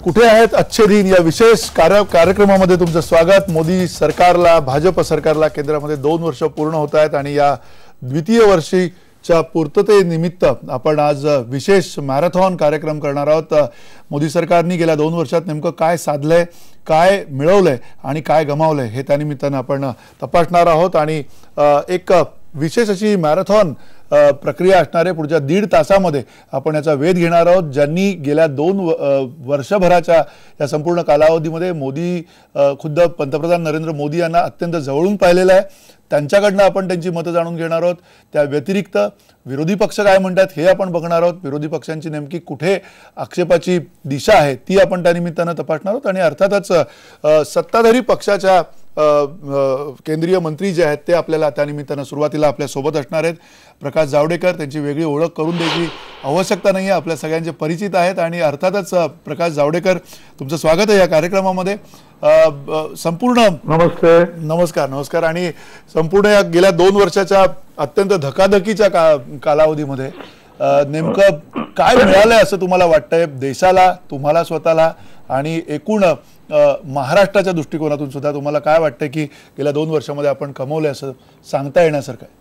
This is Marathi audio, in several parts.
कुठे आहेत अच्छे दिन या विशेष कार्यक्रमामध्ये तुमचं स्वागत। मोदी सरकारला, भाजप सरकारला केंद्रामध्ये 2 वर्ष पूर्ण होत आहेत आणि या द्वितीय वर्षीच्या पूर्ततेनिमित्त आपण आज विशेष मॅरेथॉन कार्यक्रम करणार आहोत। मोदी सरकारने गेल्या 2 वर्षात नेमकं काय साधलंय, काय मिळवलंय आणि काय गमावलंय हे त्यानिमित्ताने आपण तपासणार आहोत आणि एक विशेष अशी मॅरेथॉन प्रक्रिया असणार आहे। पुढच्या 1.5 तासामध्ये आपण याचा वेध घेणार आहोत। ज्यांनी गेल्या 2 वर्षभराच्या या संपूर्ण कालावधीमध्ये मोदी खुद्द पंतप्रधान नरेंद्र मोदी यांना अत्यंत जवळून पाहिलेलं आहे, त्यांच्याकडनं आपण त्यांची मतं जाणून घेणार आहोत। त्या व्यतिरिक्त विरोधी पक्ष काय म्हणतात हे आपण बघणार आहोत। विरोधी पक्षांची नेमकी कुठे आक्षेपाची दिशा आहे ती आपण त्यानिमित्ताने तपासणार आहोत आणि अर्थातच सत्ताधारी पक्षाच्या केंद्रीय मंत्री जे आहेत ते आपल्याला त्यानिमित्ताने सुरुवातीला आपल्या सोबत असणार आहेत। प्रकाश जावडेकर, त्यांची वेगळी ओळख करून द्यायची आवश्यकता नाही आहे, आपल्या सगळ्यांचे परिचित आहेत आणि अर्थातच प्रकाश जावडेकर तुमचं स्वागत आहे या कार्यक्रमामध्ये। संपूर्ण नमस्कार आणि संपूर्ण गेल्या 2 वर्षाच्या अत्यंत धकाधकीच्या कालावधीमध्ये नेमकं काय मिळालंय असं तुम्हाला वाटतंय देशाला, तुम्हाला स्वतःला आणि एकूण महाराष्ट्राच्या दृष्टिकोनातून सुद्धा तुम्हाला काय वाटतंय की गेल्या 2 वर्षामध्ये आपण कमवलंय असं सांगता येण्यासारखं आहे?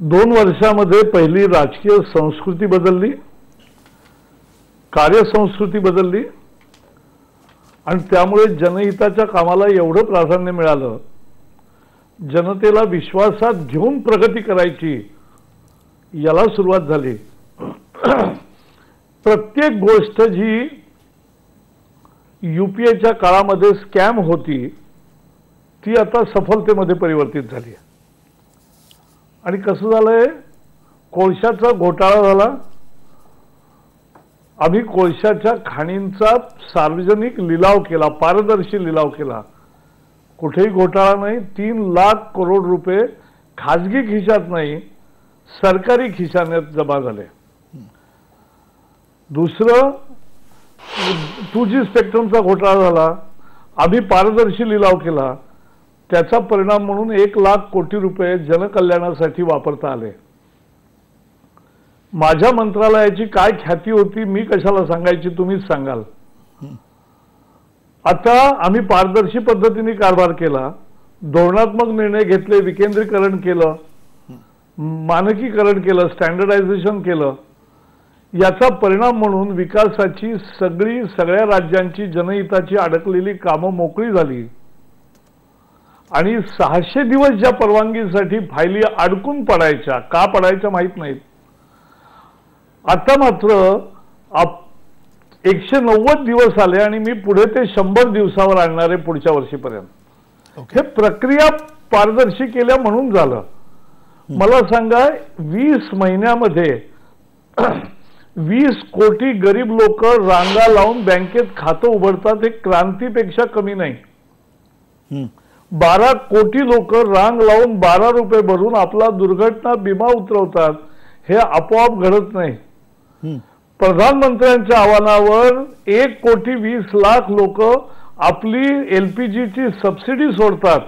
2 वर्षामध्ये पहिली राजकीय संस्कृती बदलली, कार्यसंस्कृती बदलली आणि त्यामुळे जनहिताच्या कामाला एवढं प्राधान्य मिळालं। जनतेला विश्वासात घेऊन प्रगती करायची याला सुरुवात झाली। प्रत्येक गोष्ट जी यूपीएच्या काळामध्ये स्कॅम होती ती आता सफलतेमध्ये परिवर्तित झाली आणि कसं झालंय, कोळशाचा घोटाळा झाला। आम्ही कोळशाच्या खाणींचा सार्वजनिक लिलाव केला, पारदर्शी लिलाव केला, कुठेही घोटाळा नाही। 3 लाख करोड रुपये खाजगी खिशात नाही, सरकारी खिशाण्यात जमा झाले। दुसरं 2G स्पेक्ट्रमचा घोटाळा झाला, आम्ही पारदर्शी लिलाव केला, त्याचा परिणाम म्हणून 1 लाख कोटी रुपये जनकल्याणासाठी वापरता आले। माझ्या मंत्रालयाची काय ख्याती होती मी कशाला सांगायची, तुम्हीच सांगाल। आता आम्ही पारदर्शी पद्धतीने कारभार केला, धोरणात्मक निर्णय घेतले, विकेंद्रीकरण केलं, मानकीकरण केलं, स्टँडर्डायझेशन केलं। याचा परिणाम म्हणून विकासाची सगळ्या राज्यांची जनहिताची अडकलेली कामं मोकळी झाली आणि 600 दिवस ज्या परवानगीसाठी फायली अडकून पडायच्या, का पडायच्या माहित नाहीत, आता मात्र 190 दिवस आले आणि मी पुढे ते 100 दिवसावर आणणार आहे पुढच्या वर्षीपर्यंत। हे प्रक्रिया पारदर्शी केल्या म्हणून झालं। मला सांगा, 20 महिन्यामध्ये 20 कोटी गरीब लोक रांगा लावून बँकेत खातं उघडतात, हे क्रांतीपेक्षा कमी नाही। 12 कोटी लोक रांग लावून 12 रुपये भरून आपला दुर्घटना विमा उतरवतात, हे आपोआप घडत नाही। प्रधानमंत्र्यांच्या आव्हानावर 1,20,00,000 लोक आपली LPGची सबसिडी सोडतात,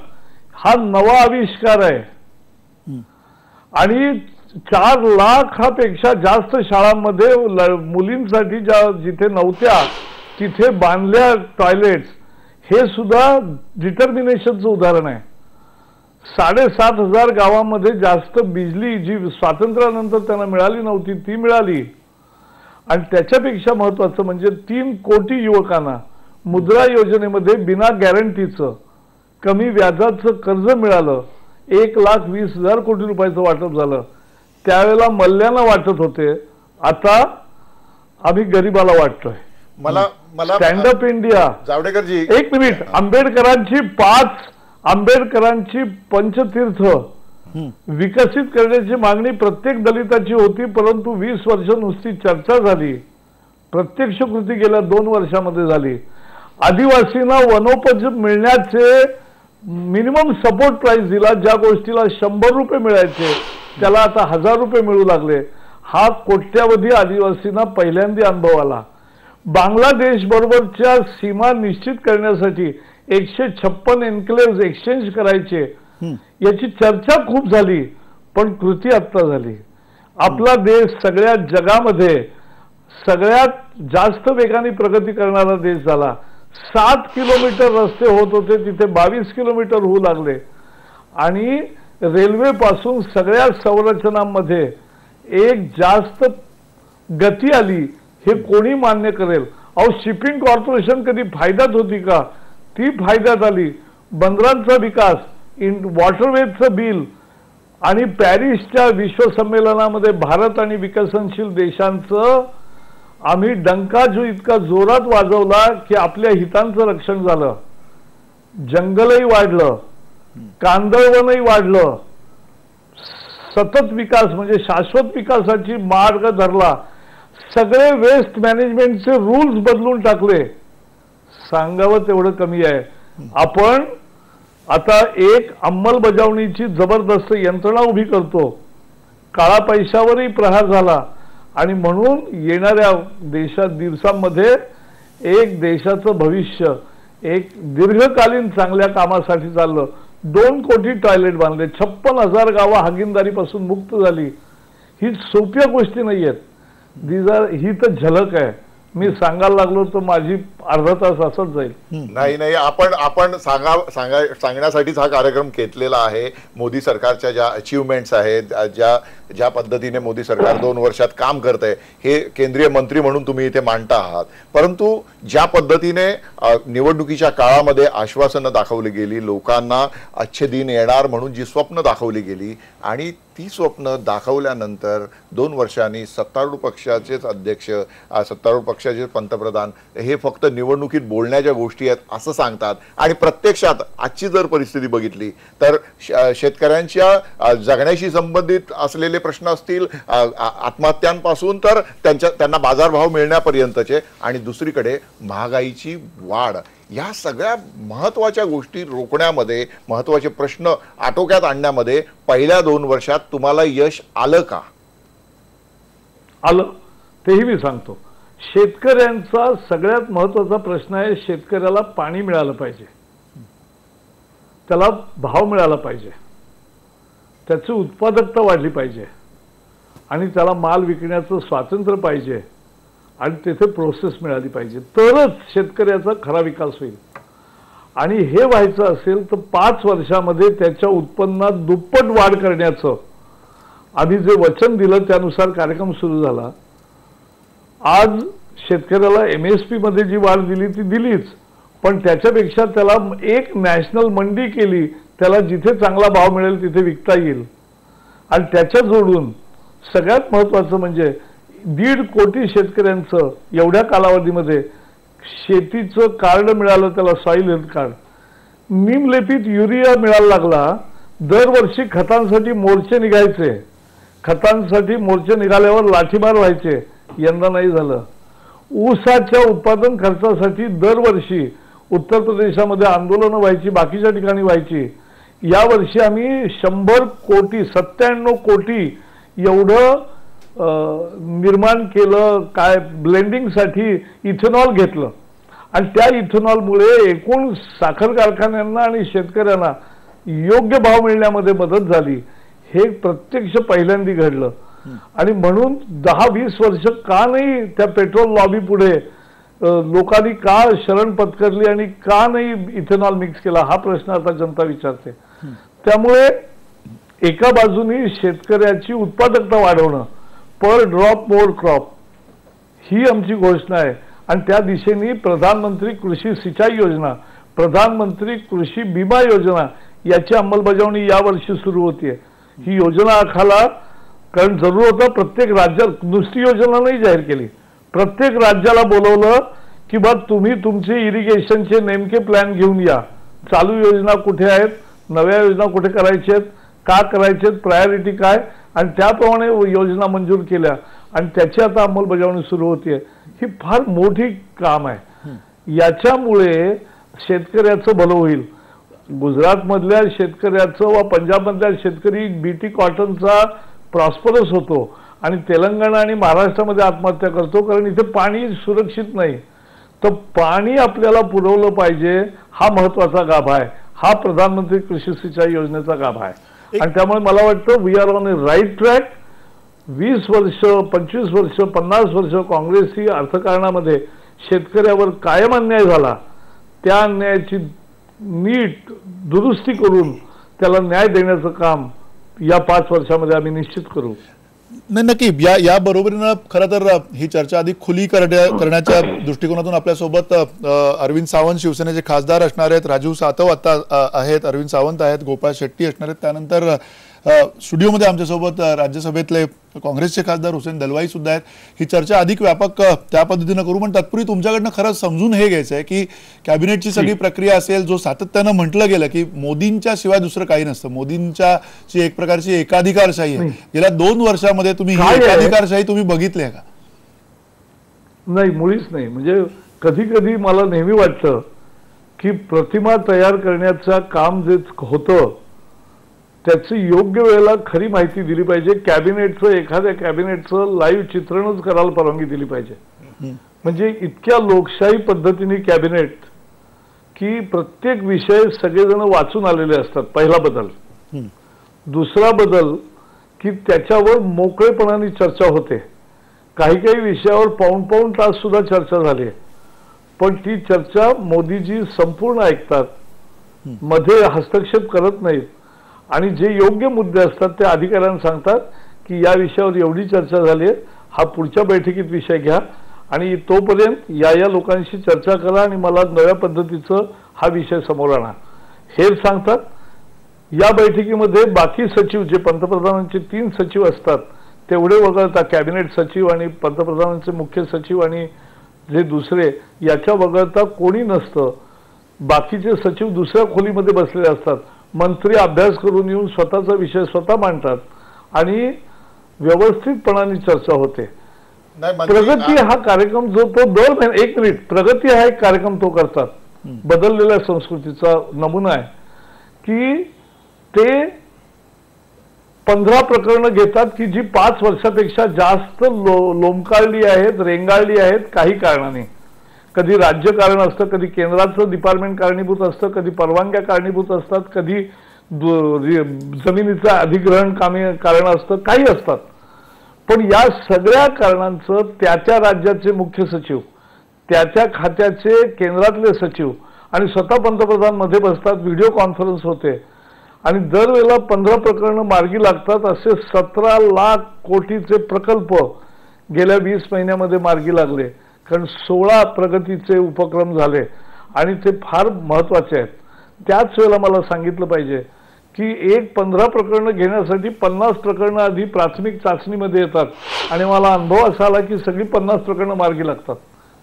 हा नवा आविष्कार आहे। आणि 4 लाखापेक्षा जास्त शाळांमध्ये मुलींसाठी जिथे नव्हत्या तिथे बांधल्या टॉयलेट्स, हे सुद्धा डिटर्मिनेशनचं उदाहरण आहे। 7,500 गावांमध्ये जास्त बिजली जी स्वातंत्र्यानंतर त्यांना मिळाली नव्हती ती मिळाली आणि त्याच्यापेक्षा महत्त्वाचं म्हणजे 3 कोटी युवकांना मुद्रा योजनेमध्ये बिना गॅरंटीचं कमी व्याजाचं कर्ज मिळालं। 1,20,000 कोटी रुपयाचं वाटप झालं। त्यावेळेला मल्ल्यांना वाटत होते, आता आम्ही गरीबाला वाटतोय। मला स्टँडअप इंडिया, जावडेकरजी 1 मिनिट, आंबेडकरांची पंचतीर्थ विकसित करण्याची मागणी प्रत्येक दलिताची होती, परंतु 20 वर्ष नुसती चर्चा झाली, प्रत्यक्ष कृती गेल्या 2 वर्षामध्ये झाली। आदिवासींना वनोपज मिळण्याचे मिनिमम सपोर्ट प्राइस दिला, ज्या गोष्टीला 100 रुपये मिळायचे त्याला आता 1000 रुपये मिळू लागले। हा कोट्यावधी आदिवासींना पहिल्यांदा अनुभव आला। बांगलादेश बरोबरच्या सीमा निश्चित करण्यासाठी 156 एन्क्लेव्ह एक्सचेंज करायचे, याची चर्चा खूप झाली, पण कृती आत्ता झाली। आपला देश सगळ्या जगामध्ये सगळ्यात जास्त वेगाने प्रगती करणारा देश झाला. 7 किलोमीटर रस्ते होत होते, तिथे 22 किलोमीटर होऊ लागले. आणि रेल्वे पासून सगळ्या संरचनांमध्ये एक जास्त गती आली. हे कोणी मान्य करेल? अहो, शिपिंग कॉर्पोरेशन कधी फायद्यात होती का? ती फायद्यात आली. बंदरांचा विकास, वॉटरवेजचं बिल आणि पॅरिसच्या विश्व संमेलनामध्ये भारत आणि विकसनशील देशांचं आम्ही डंका जो इतका जोरात वाजवला की आपल्या हितांचं रक्षण झालं. जंगलही वाढलं, कांदळवनही वाढलं, सतत विकास म्हणजे शाश्वत विकासाची मार्ग धरला. सगळे वेस्ट मॅनेजमेंटचे रूल्स बदलून टाकले. सांगावं तेवढं कमी आहे. आपण आता एक अंमलबजावणीची जबरदस्त यंत्रणा उभी करतो. काळा पैशावरही प्रहार झाला आणि म्हणून येणाऱ्या दिवसांमध्ये एक देशाचं भविष्य एक दीर्घकालीन चांगल्या कामासाठी चाललं. 2 कोटी टॉयलेट बांधले, 56,000 गावं हागीनदारीपासून मुक्त झाली. ही सोप्या गोष्टी नाहीयेत. ही तर झलक आहे. मी सांगायला लागलो तर माझी अर्धा तास असंच जाईल. नाही, आपण सांगण्यासाठीच हा कार्यक्रम घेतलेला आहे. मोदी सरकारच्या ज्या अचीवमेंट्स आहेत, ज्या पद्धतीने मोदी सरकार 2 वर्षात काम करत आहे, हे केंद्रीय मंत्री म्हणून तुम्ही इथे मांडता आहात. परंतु ज्या पद्धतीने निवडणुकीच्या काळामध्ये आश्वासनं दाखवली गेली, लोकांना अच्छे दिन येणार म्हणून जी स्वप्न दाखवली गेली आणि ती स्वप्न दाखवल्यानंतर 2 वर्षांनी सत्तारूढ पक्षाचेच अध्यक्ष, सत्तारूढ पक्षाचे पंतप्रधान हे फक्त निवडणुकीत बोलण्याच्या गोष्टी आहेत असं सांगतात. आणि प्रत्यक्षात आजची जर परिस्थिती बघितली तर शेतकऱ्यांच्या जगण्याशी संबंधित असलेले प्रश्न असतील, आत्महत्यांपासून तर त्यांना बाजारभाव मिळण्यापर्यंतचे, आणि दुसरीकडे महागाईची वाढ, या सगळ्या महत्त्वाच्या गोष्टी रोखण्यामध्ये, महत्त्वाचे प्रश्न आटोक्यात आणण्यामध्ये पहिल्या 2 वर्षात तुम्हाला यश आलं का? आलं, तेही मी सांगतो. शेतकऱ्यांचा सगळ्यात महत्त्वाचा प्रश्न आहे, शेतकऱ्याला पाणी मिळालं पाहिजे, त्याला भाव मिळाला पाहिजे, त्याची उत्पादकता वाढली पाहिजे आणि त्याला माल विकण्याचं स्वातंत्र्य पाहिजे आणि तिथे प्रोसेस मिळाली पाहिजे, तरच शेतकऱ्याचा खरा विकास होईल. आणि हे व्हायचं असेल तर 5 वर्षामध्ये त्याच्या उत्पन्नात दुप्पट वाढ करण्याचं आम्ही जे वचन दिलं त्यानुसार कार्यक्रम सुरू झाला. आज शेतकऱ्याला MSP मध्ये जी वाढ दिली ती दिलीच, पण त्याच्यापेक्षा त्याला एक नॅशनल मंडी केली, त्याला जिथे चांगला भाव मिळेल तिथे विकता येईल. आणि त्याच्या जोडून सगळ्यात महत्त्वाचं म्हणजे 1.5 कोटी शेतकऱ्यांचं एवढ्या कालावधीमध्ये शेतीचं कार्ड मिळालं, त्याला सॉइल हेल्थ कार्ड. निमलेपित युरिया मिळायला लागला. दरवर्षी खतांसाठी मोर्चे निघायचे, खतांसाठी मोर्चे निघाल्यावर लाठीमार व्हायचे, यंदा नाही झालं. ऊसाच्या उत्पादन खर्चासाठी दरवर्षी उत्तर प्रदेशामध्ये आंदोलनं व्हायची, बाकीच्या ठिकाणी व्हायची. यावर्षी आम्ही 100 कोटी 97 कोटी एवढं निर्माण केलं. काय ब्लेंडिंगसाठी इथेनॉल घेतलं आणि त्या इथेनॉलमुळे एकूण साखर कारखान्यांना आणि शेतकऱ्यांना योग्य भाव मिळण्यामध्ये मदत झाली. हे प्रत्यक्ष पहिल्यांदा घडलं. आणि म्हणून 10-20 वर्ष का नाही त्या पेट्रोल लॉबी पुढे लोकांनी का शरण पत्करली आणि का नाही इथेनॉल मिक्स केला, हा प्रश्न आता जनता विचारते. त्यामुळे एका बाजूनी शेतकऱ्याची उत्पादकता वाढवणं, पर ड्रॉप मोर क्रॉप, ही आमची घोषणा आहे. आणि त्या दिशेने प्रधानमंत्री कृषी सिंचाई योजना, प्रधानमंत्री कृषी बीमा योजना याची अंमलबजावणी यावर्षी सुरू होतीये. ही योजना आखाला कारण जरूर होतं. प्रत्येक राज्यात नुसती योजना नाही जाहीर केली, प्रत्येक राज्याला बोलवलं की बा तुम्ही तुमचे इरिगेशनचे नेमके प्लॅन घेऊन या, चालू योजना कुठे आहेत, नव्या योजना कुठे करायच्या आहेत, का करायचे, प्रायोरिटी काय, आणि त्याप्रमाणे योजना मंजूर केल्या आणि त्याची आता अंमलबजावणी सुरू होतीये. ही फार मोठी काम आहे. याच्यामुळे शेतकऱ्याचं भलं होईल. गुजरातमधल्या शेतकऱ्याचं व पंजाबमधल्या शेतकरी बीटी कॉटनचा प्रॉस्परस होतो आणि तेलंगणा आणि महाराष्ट्रामध्ये आत्महत्या करतो कारण इथे पाणी सुरक्षित नाही. तर पाणी आपल्याला पुरवलं पाहिजे, हा महत्वाचा गाभा आहे. हा प्रधानमंत्री कृषी सिंचाई योजनेचा गाभा आहे. आणि त्यामुळे मला वाटतं we are on a right track. 20 वर्ष 25 वर्ष 50 वर्ष काँग्रेसची अर्थकारणामध्ये शेतकऱ्यावर कायम अन्याय झाला, त्या अन्यायाची नीट दुरुस्ती करून त्याला न्याय देण्याचं काम या 5 वर्षामध्ये आम्ही निश्चित करू. नाही, नक्की या बरोबरीनं खरं तर ही चर्चा अधिक खुली करण्याच्या दृष्टिकोनातून आपल्यासोबत अरविंद सावंत शिवसेनेचे खासदार असणार आहेत, राजीव सातव आता आहेत, अरविंद सावंत आहेत, गोपाळ शेट्टी असणार आहेत, त्यानंतर स्टुडिओमध्ये आमच्यासोबत राज्यसभेतले काँग्रेसचे खासदार हुसेन दलवाई सुद्धा आहेत. ही चर्चा अधिक व्यापक त्या पद्धतीनं करू, पण तत्पूर्वी तुमच्याकडनं खरंच समजून हे घ्यायचं आहे की कॅबिनेटची सगळी प्रक्रिया असेल, जो सातत्यानं म्हटलं गेलं की मोदींच्या शिवाय दुसरं काही नसतं, मोदींची एक प्रकारची एकाधिकारशाही आहे. गेल्या 2 वर्षामध्ये तुम्ही ही एकाधिकारशाही तुम्ही बघितली आहे का? नाही, मुळीच नाही. म्हणजे कधी कधी मला नेहमी वाटतं की प्रतिमा तयार करण्याचं काम जे होतं त्याची योग्य वेळेला खरी माहिती दिली पाहिजे. एखाद्या कॅबिनेटचं लाईव्ह चित्रणच करायला परवानगी दिली पाहिजे. म्हणजे इतक्या लोकशाही पद्धतीने कॅबिनेट की प्रत्येक विषय सगळेजण वाचून आलेले असतात. पहिला बदल. दुसरा बदल की त्याच्यावर मोकळेपणाने चर्चा होते. काही काही विषयावर पाऊण तास सुद्धा चर्चा झाली, पण ती चर्चा मोदीजी संपूर्ण ऐकतात, मध्ये हस्तक्षेप करत नाहीत आणि जे योग्य मुद्दे असतात ते अधिकाऱ्यांना सांगतात की या विषयावर एवढी चर्चा झाली आहे, हा पुढच्या बैठकीत विषय घ्या आणि तोपर्यंत या लोकांशी चर्चा करा आणि मला नव्या पद्धतीचं हा विषय समोर आणा, हे सांगतात. या बैठकीमध्ये बाकी सचिव जे पंतप्रधानांचे 3 सचिव असतात तेवढे वगळता कॅबिनेट सचिव आणि पंतप्रधानांचे मुख्य सचिव आणि जे दुसरे याच्या वगळता कोणी नसतं. बाकीचे सचिव दुसऱ्या खोलीमध्ये बसलेले असतात. मंत्री अभ्यास करून येऊन स्वतःचा विषय स्वतः मांडतात आणि व्यवस्थितपणाने चर्चा होते. प्रगती हा कार्यक्रम जो तो 2 महिने 1 मिनिट प्रगती हा एक कार्यक्रम तो करतात. बदललेल्या संस्कृतीचा नमुना आहे की ते 15 प्रकरणं घेतात की जी 5 वर्षापेक्षा जास्त लोंबकाळली आहेत, रेंगाळली आहेत काही कारणाने. कधी राज्य कारण असतं, कधी केंद्राचं डिपार्टमेंट कारणीभूत असतं, कधी परवानग्या कारणीभूत असतात, कधी जमिनीचं अधिग्रहण कारण असतं, काही असतात. पण या सगळ्या कारणांचं त्या राज्याचे मुख्य सचिव, त्या खात्याचे केंद्रातले सचिव आणि स्वतः पंतप्रधान मध्ये बसतात, व्हिडिओ कॉन्फरन्स होते आणि दरवेळेला 15 प्रकरणं मार्गी लागतात. असे 17 लाख कोटीचे प्रकल्प गेल्या 20 महिन्यामध्ये मार्गी लागले, कारण 16 प्रगतीचे उपक्रम झाले आणि ते फार महत्वाचे आहेत. त्याच वेळेला मला सांगितलं पाहिजे की 15 प्रकरणं घेण्यासाठी 50 प्रकरणं आधी प्राथमिक चाचणीमध्ये येतात आणि मला अनुभव असा आला की सगळी 50 प्रकरणं मार्गी लागतात.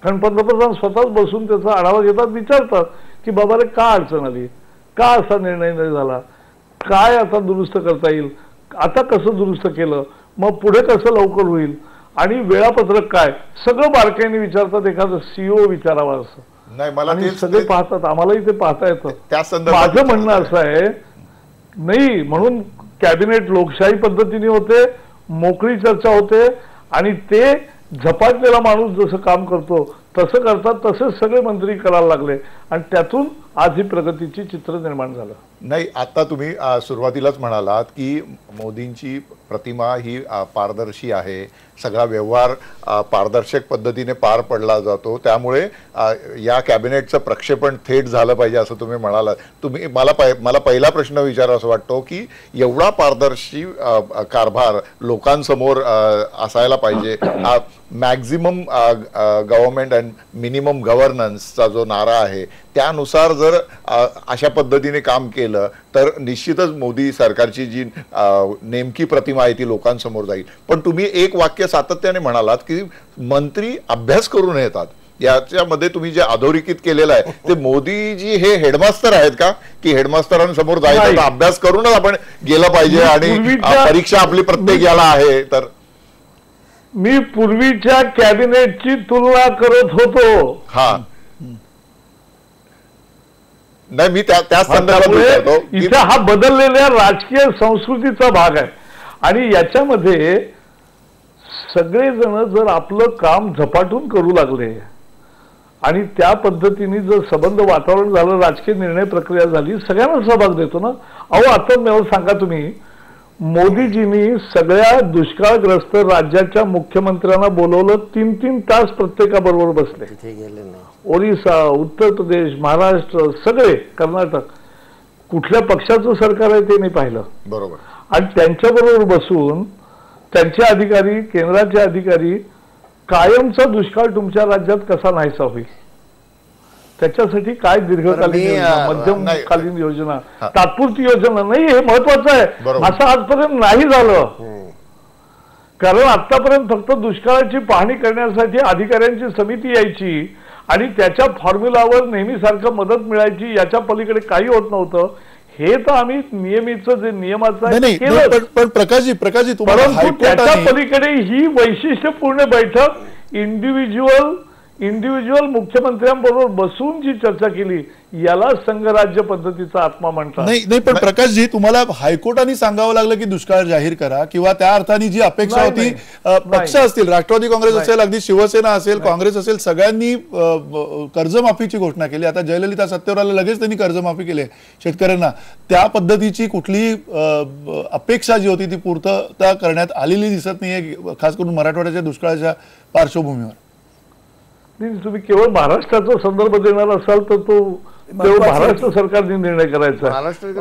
कारण पंतप्रधान स्वतःच बसून त्याचा आढावा घेतात, विचारतात की बाबा रे का अडचण आली, का असा निर्णय नाही झाला, काय आता दुरुस्त करता येईल, आता कसं दुरुस्त केलं, मग पुढे कसं लवकर होईल आणि वेळापत्रक काय, सगळं बारकाईने विचारतात. एखादं सीईओ विचारावा असं नाही, मला आणि सगळे पाहतात, आम्हालाही ते पाहता येतं. माझं म्हणणं असं आहे नाही, म्हणून कॅबिनेट लोकशाही पद्धतीने होते, मोकळी चर्चा होते आणि ते झपाटलेला माणूस जसं काम करतो तसं करतात, तसेच सगळे मंत्री करायला लागले आणि त्यातून आज ही प्रगतीची चित्र निर्माण झालं. नाही, आता तुम्ही सुरुवातीलाच म्हणालात की मोदींची प्रतिमा ही पारदर्शी आहे, सगळा व्यवहार पारदर्शक पद्धतीने पार पडला जातो, त्यामुळे या कॅबिनेटचं प्रक्षेपण थेट झालं पाहिजे असं तुम्ही म्हणालात. तुम्ही मला पहिला प्रश्न विचारावा वाटतो की एवढा पारदर्शी कारभार लोकांसमोर असायला पाहिजे. मॅक्झिमम गव्हर्नमेंट अँड मिनिमम गव्हर्नन्सचा जो नारा आहे त्यानुसार जर अशा पद्धतीने काम केलं तर निश्चितच मोदी सरकारची जी नेमकी प्रतिमा आहे ती लोकांसमोर जाईल. पण तुम्ही एक वाक्य सातत्याने म्हणालात की मंत्री अभ्यास करून येतात. याच्यामध्ये तुम्ही जे अधोरेखित केलेलं आहे ते मोदीजी हे हेडमास्टर आहेत का, की हेडमास्टरांसमोर जायचं तर अभ्यास करूनच आपण गेलं पाहिजे आणि परीक्षा आपली प्रत्येक याला आहे. तर मी पूर्वीच्या कॅबिनेटची तुलना करत होतो. हा नाही, मी त्या संदर्भात इथे हा बदललेल्या राजकीय संस्कृतीचा भाग आहे आणि याच्यामध्ये सगळेजण जर आपलं काम झपाटून करू लागले आणि त्या पद्धतीने जर संबंध वातावरण झालं, राजकीय निर्णय प्रक्रिया झाली, सगळ्यांना सहभाग देतो ना. अहो आता मला सांगा तुम्ही, मोदीजींनी सगळ्या दुष्काळग्रस्त राज्याच्या मुख्यमंत्र्यांना बोलवलं, 3-3 तास प्रत्येकाबरोबर बसले. तिथे गेले ना. ओरिसा, उत्तर प्रदेश, महाराष्ट्र, सगळे, कर्नाटक, कुठल्या पक्षाचं सरकार आहे ते नाही पाहिलं. बरोबर. आणि त्यांच्याबरोबर बसून त्यांचे अधिकारी, केंद्राचे अधिकारी, कायमचा दुष्काळ तुमच्या राज्यात कसा नाहीसा होईल त्याच्यासाठी काय दीर्घकालीन योजना, मध्यमकालीन योजना, तात्पुरती योजना नाही, हे महत्वाचं आहे. असं आजपर्यंत नाही झालं. कारण आतापर्यंत फक्त दुष्काळाची पाहणी करण्यासाठी अधिकाऱ्यांची समिती यायची आणि त्याच्या फॉर्म्युलावर नेहमीसारखं मदत मिळायची, याच्या पलीकडे काही होत नव्हतं. हे तर आम्ही नियमितचं जे नियमाचं आहे केलं. पण प्रकाशजी परंतु त्याच्या पलीकडे ही वैशिष्ट्यपूर्ण बैठक इंडिव्हिज्युअल मुख्यमंत्र्यांबरोबर बसून जी चर्चा केली, याला संघराज्य पद्धतीचा आत्मा म्हणतात. नाही पण प्रकाशजी, तुम्हाला हायकोर्टाने सांगावं लागलं की दुष्काळ जाहीर करा, किंवा त्या अर्थाने जी अपेक्षा होती, पक्ष असतील, राष्ट्रवादी काँग्रेस असेल, अगदी शिवसेना असेल, काँग्रेस असेल, सगळ्यांनी कर्जमाफीची घोषणा केली. आता जयललिता सत्तेवर आले, लगेच त्यांनी कर्जमाफी केली शेतकऱ्यांना. त्या पद्धतीची कुठली अपेक्षा जी होती ती पूर्तता करण्यात आलेली दिसत नाहीये, खास करून मराठवाड्याच्या दुष्काळाच्या पार्श्वभूमीवर. तुम्ही केवळ महाराष्ट्राचा संदर्भ देणार असाल तर तो महाराष्ट्र सरकारने निर्णय करायचा.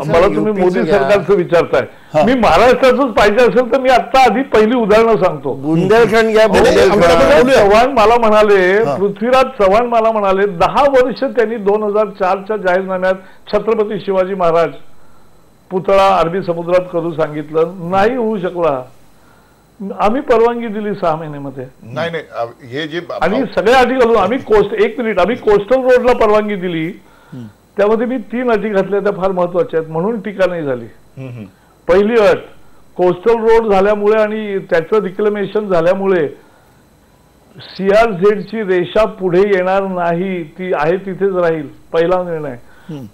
मला तुम्ही मोदी सरकारचं विचारताय, मी महाराष्ट्राचंच पाहिजे असेल तर मी आता आधी पहिली उदाहरणं सांगतो. बुंदेलखंड घ्या. चव्हाण मला म्हणाले, पृथ्वीराज चव्हाण मला म्हणाले, 10 वर्ष त्यांनी 2004च्या जाहीरनाम्यात छत्रपती शिवाजी महाराज पुतळा अरबी समुद्रात करू सांगितलं, नाही होऊ शकला. आम्ही परवानगी दिली 6 महिन्यामध्ये. नाही हे जे आणि सगळ्या अटी घालून आम्ही आम्ही कोस्टल रोडला परवानगी दिली, त्यामध्ये मी 3 अटी घातल्या, त्या फार महत्वाच्या आहेत, म्हणून टीका नाही झाली. पहिली अट, कोस्टल रोड झाल्यामुळे आणि त्याचं रिक्लेमेशन झाल्यामुळे CRZ ची रेषा पुढे येणार नाही, ती आहे तिथेच राहील, पहिला निर्णय.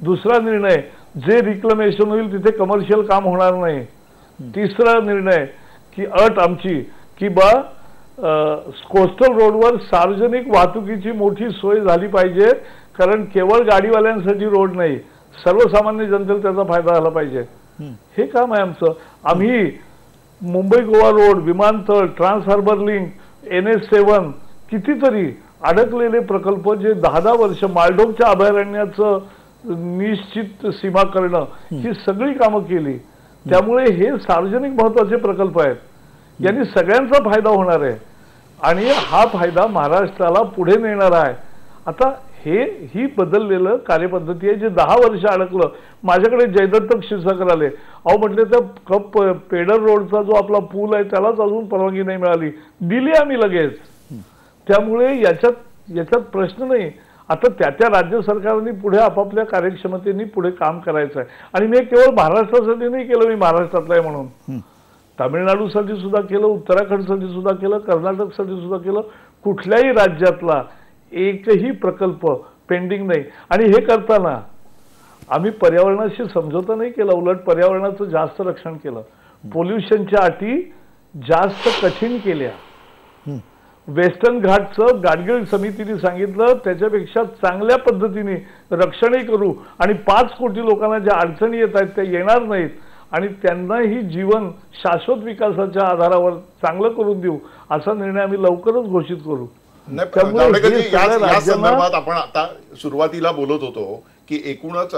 दुसरा निर्णय, जे रिक्लेमेशन होईल तिथे कमर्शियल काम होणार नाही. तिसरा निर्णय की अट आमची की कोस्टल रोडवर सार्वजनिक वाहतुकीची मोठी सोय झाली पाहिजे, कारण केवळ गाडीवाल्यांसाठी रोड नाही, सर्वसामान्य जनतेला त्याचा फायदा झाला पाहिजे. हे काम आहे आमचं. आम्ही मुंबई गोवा रोड, विमानतळ, ट्रान्स हार्बर लिंक, NH7, कितीतरी अडकलेले प्रकल्प जे 10-10 वर्ष, मालडोकच्या अभयारण्याचं निश्चित सीमा करणं, ही सगळी कामं केली. त्यामुळे हे सार्वजनिक महत्वाचे प्रकल्प आहेत, यांनी सगळ्यांचा फायदा होणार आहे आणि हा फायदा महाराष्ट्राला पुढे नेणार आहे. आता ही बदललेलं कार्यपद्धती आहे. जे 10 वर्ष अडकलं, माझ्याकडे जयदत्त क्षीरसागर आले, अहो म्हटले तर पेडर रोडचा जो आपला पूल आहे त्यालाच अजून परवानगी नाही मिळाली, दिली आम्ही लगेच. त्यामुळे याच्यात प्रश्न नाही. आता त्या राज्य सरकारने पुढे आपापल्या कार्यक्षमतेने पुढे काम करायचं आहे. आणि मी केवळ महाराष्ट्रासाठी नाही केलं, मी महाराष्ट्रातला आहे म्हणून, तामिळनाडूसाठी सुद्धा केलं, उत्तराखंडसाठी सुद्धा केलं, कर्नाटकसाठी सुद्धा केलं. कुठल्याही राज्यातला एकही प्रकल्प पेंडिंग नाही. आणि हे करताना आम्ही पर्यावरणाशी समझोता नाही केला, उलट पर्यावरणाचं जास्त रक्षण केलं. पोल्युशनच्या अटी जास्त कठीण केल्या. वेस्टर्न घाटचं गाडगीळ समितीने सांगितलं त्याच्यापेक्षा चांगल्या पद्धतीने रक्षणही करू आणि 5 कोटी लोकांना ज्या अडचणी येत आहेत त्या येणार नाहीत आणि त्यांनाही जीवन शाश्वत विकासाच्या आधारावर चांगलं करून देऊ, असा निर्णय आम्ही लवकरच घोषित करू. या संदर्भात आपण आता सुरुवातीला बोलत होतो की एकूणच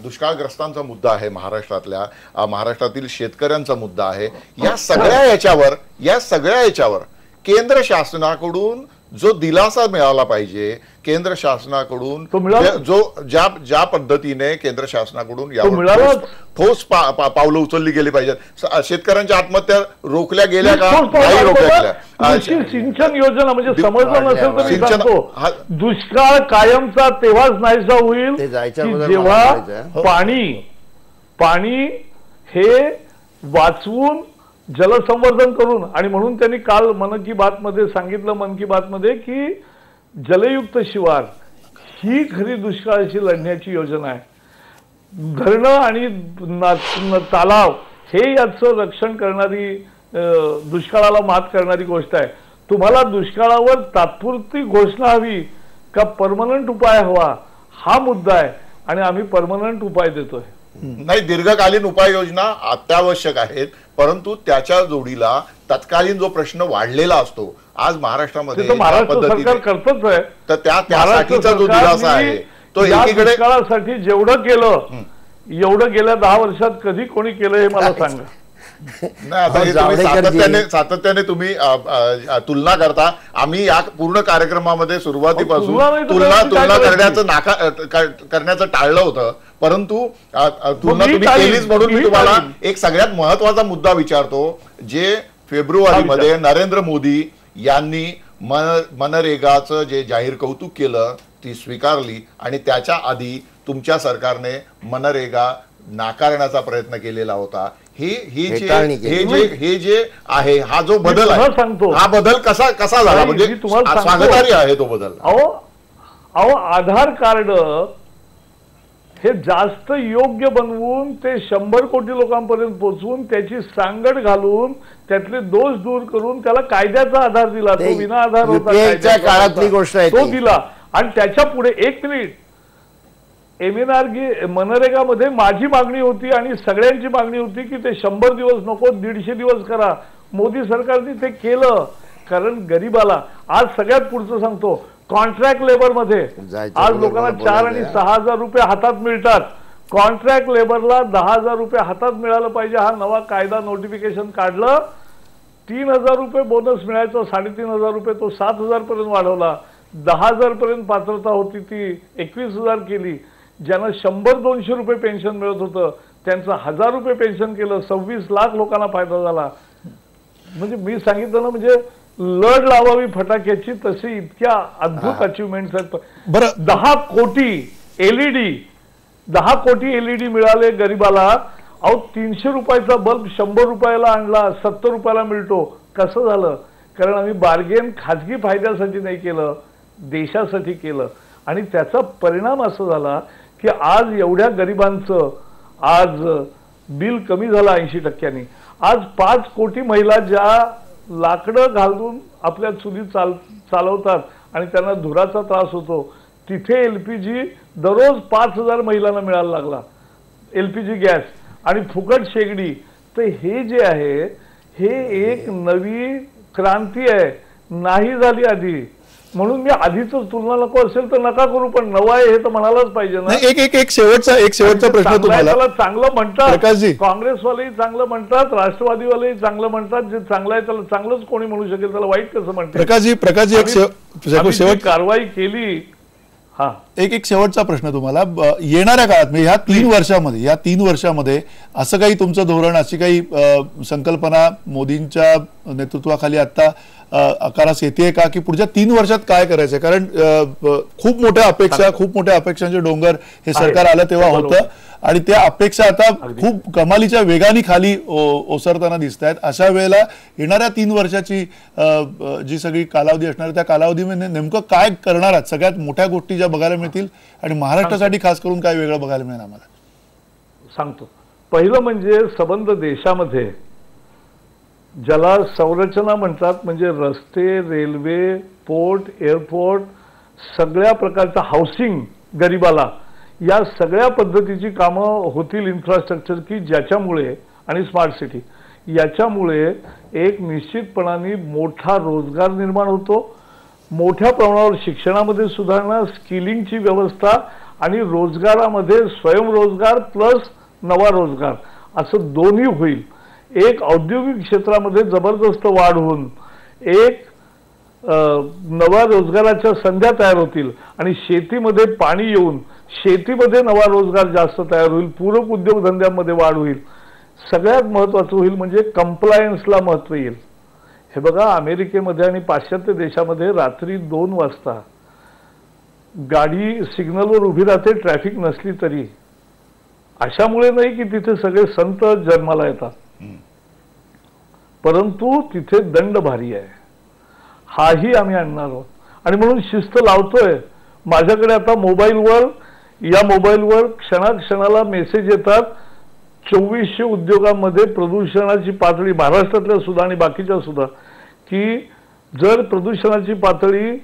दुष्काळग्रस्तांचा मुद्दा आहे, महाराष्ट्रातील शेतकऱ्यांचा मुद्दा आहे. या सगळ्या याच्यावर केंद्र शासनाकडून जो दिलासा मिळाला पाहिजे, केंद्र शासनाकडून जो ज्या पद्धतीने केंद्र शासनाकडून यावर ठोस पावलं उचलली गेली पाहिजेत. शेतकऱ्यांच्या आत्महत्या रोखल्या गेल्या का? नाही रोखल्या गेल्या. सिंचन योजना म्हणजे समजलं नसेल तर मी सांगतो, दुष्काळ कायमचा तेव्हाच नाहीसा होईल जेव्हा पाणी हे वाचवून जलसंवर्धन करून. आणि म्हणून त्यांनी काल मन की बात मध्ये सांगितलं, मन की बात मध्ये, की जलयुक्त शिवार ही खरी दुष्काळाशी लढण्याची योजना आहे. धरणं आणि तलाव हे याचं रक्षण करणारी, दुष्काळाला मात करणारी गोष्ट आहे. तुम्हाला दुष्काळावर तात्पुरती घोषणा हवी का परमनंट उपाय हवा, हा मुद्दा आहे आणि आम्ही परमनंट उपाय देतोय. नाही, दीर्घकालीन उपाययोजना अत्यावश्यक आहेत, परंतु त्याच्या जोडीला तत्कालीन जो प्रश्न वाढलेला असतो आज महाराष्ट्रामध्ये महाराष्ट्र सरकार करतच आहे, तर त्यासाठीचा जो दिलासा आहे तो एकीकडे दुष्काळासाठी जेवढं केलं एवढं गेल्या 10 वर्षात कधी कोणी केलं हे मला सांगा. नाही, आता हे तुम्ही सातत्याने तुम्ही तुलना करता. आम्ही या पूर्ण कार्यक्रमामध्ये सुरुवातीपासून तुलना करण्याचं टाळलं होतं, परंतु तुलना तुम्ही केलीच म्हणून मी तुम्हाला एक सगळ्यात महत्वाचा मुद्दा विचारतो. जे फेब्रुवारीमध्ये नरेंद्र मोदी यांनी मनरेगाचं जे जाहीर कौतुक केलं ती स्वीकारली आणि त्याच्या आधी तुमच्या सरकारने मनरेगा नाकारण्याचा प्रयत्न केला होता. हे जे आहे हा जो बदल आहे हा बदल कसा झाला, म्हणजे स्वागतार्ह आहे तो बदल. अहो आधार कार्ड हे जास्त योग्य बनवून ते 100 कोटी लोकांपर्यंत पोहोचवून त्याची सांगड घालून त्यातले दोष दूर करून त्याला कायद्याचा आधार दिला. तो विना आधार होता काळातली गोष्ट आहे, तो दिला. आणि त्याच्या पुढे 1 मिनिट MNRG मनरेगामध्ये माझी मागणी होती आणि सगळ्यांची मागणी होती की ते 100 दिवस नको 150 दिवस करा. मोदी सरकारने ते केलं, कारण गरीबाला आज सगळ्यात पुढचं सांगतो, कॉन्ट्रॅक्ट लेबर मध्ये आज लोकांना 4 आणि 6 हजार रुपये हातात मिळतात. कॉन्ट्रॅक्ट लेबरला 10 हजार रुपये हातात मिळालं पाहिजे हा नवा कायदा नोटिफिकेशन काढलं. 3,000 रुपये बोनस मिळायचा, 3,500 रुपये तो 7,000 पर्यंत वाढवला. 10,000 पर्यंत पात्रता होती ती 21,000 केली. ज्यांना 100-200 रुपये पेन्शन मिळत होतं त्यांचं 1,000 रुपये पेन्शन केलं. 26 लाख लोकांना फायदा झाला. म्हणजे मी सांगितलं ना, म्हणजे लढ लावावी फटाक्याची तशी इतक्या अद्भुत अचिव्हमेंट्स आहेत. बरं 10 कोटी एलईडी मिळाले गरीबाला. अहो 300 रुपयाचा बल्ब 100 रुपयाला आणला, 70 रुपयाला मिळतो. कसं झालं? कारण आम्ही बार्गेन खाजगी फायद्यासाठी नाही केलं, देशासाठी केलं. आणि त्याचा परिणाम असा झाला की आज एवढ्या गरिबांचं आज बिल कमी झालं 80%. आज 5 कोटी महिला ज्या लाकडं घालून आपल्या चुली चालवतात आणि त्यांना धुराचा त्रास होतो, तिथे LPG दररोज 5,000 महिलांना मिळायला लागला, LPG गॅस आणि फुकट शेगडी. तर हे जे आहे हे एक नवी क्रांती आहे, नाही झाली आधी. म्हणून मी आधीच तुलना नको असेल तर नका करू, पण नवा आहे हे तर म्हणालाच पाहिजे ना. एक शेवटचा प्रश्न तुम्हाला. चांगलं म्हणतात काँग्रेसवालेही, चांगलं म्हणतात राष्ट्रवादीवालेही, चांगलं म्हणतात. जे चांगलं आहे त्याला चांगलंच कोणी म्हणू शकेल, त्याला वाईट कसं म्हणतात. प्रकाशजी शेवट कारवाई केली. हा एक शेवटचा प्रश्न तुम्हाला. येणाऱ्या काळात म्हणजे या 3 वर्षामध्ये असं काही तुमचं धोरण, अशी काही संकल्पना मोदींच्या नेतृत्वाखाली आता आकारास येते का, की पुढच्या 3 वर्षात काय करायचंय? कारण खूप मोठ्या अपेक्षांचे डोंगर हे सरकार आलं तेव्हा होतं आणि त्या अपेक्षा आता खूप कमालीच्या वेगाने खाली ओसरताना दिसत आहेत. अशा वेळेला येणाऱ्या 3 वर्षाची जी सगळी कालावधी असणार त्या कालावधीमध्ये नेमकं काय करणार आहात? सगळ्यात मोठ्या गोष्टी ज्या बघायला मिळतील आणि महाराष्ट्रासाठी खास करून काय वेगळं बघायला मिळेल आम्हाला सांगतो. पहिलं म्हणजे संबंध देशामध्ये ज्याला संरचना म्हणतात, म्हणजे रस्ते, रेल्वे, पोर्ट, एअरपोर्ट, सगळ्या प्रकारचं हाऊसिंग गरिबाला, या सगळ्या पद्धतीची कामं होतील इन्फ्रास्ट्रक्चर की ज्याच्यामुळे, आणि स्मार्ट सिटी याच्यामुळे एक निश्चितपणाने मोठा रोजगार निर्माण होतो. मोठ्या प्रमाणावर शिक्षणामध्ये सुधारणा, स्किलिंगची व्यवस्था आणि रोजगारामध्ये स्वयंरोजगार प्लस नवा रोजगार असं दोन्ही होईल. एक औद्योगिक क्षेत्रामध्ये जबरदस्त वाढ होऊन एक नवा रोजगाराच्या संध्या तयार होतील आणि शेतीमध्ये पाणी येऊन शेतीमध्ये नवा रोजगार जास्त तयार होईल. पूरक उद्योगधंद्यांमध्ये वाढ होईल. सगळ्यात महत्त्वाचं होईल म्हणजे कंप्लायन्सला महत्त्व येईल. हे बघा, अमेरिकेमध्ये आणि पाश्चात्य देशामध्ये रात्री 2 वाजता गाडी सिग्नलवर उभी राहते ट्रॅफिक नसली तरी. अशामुळे नाही की तिथे सगळे संत जन्माला येतात, परंतु तिथे दंड भारी आहे. हाही आम्ही आणणार आहोत आणि म्हणून शिस्त लावतोय. माझ्याकडे आता मोबाईलवर क्षणाक्षणाला मेसेज येतात. 2400 उद्योगांमध्ये प्रदूषणाची पातळी महाराष्ट्रातल्या सुद्धा आणि बाकीच्या सुद्धा, की जर प्रदूषणाची पातळी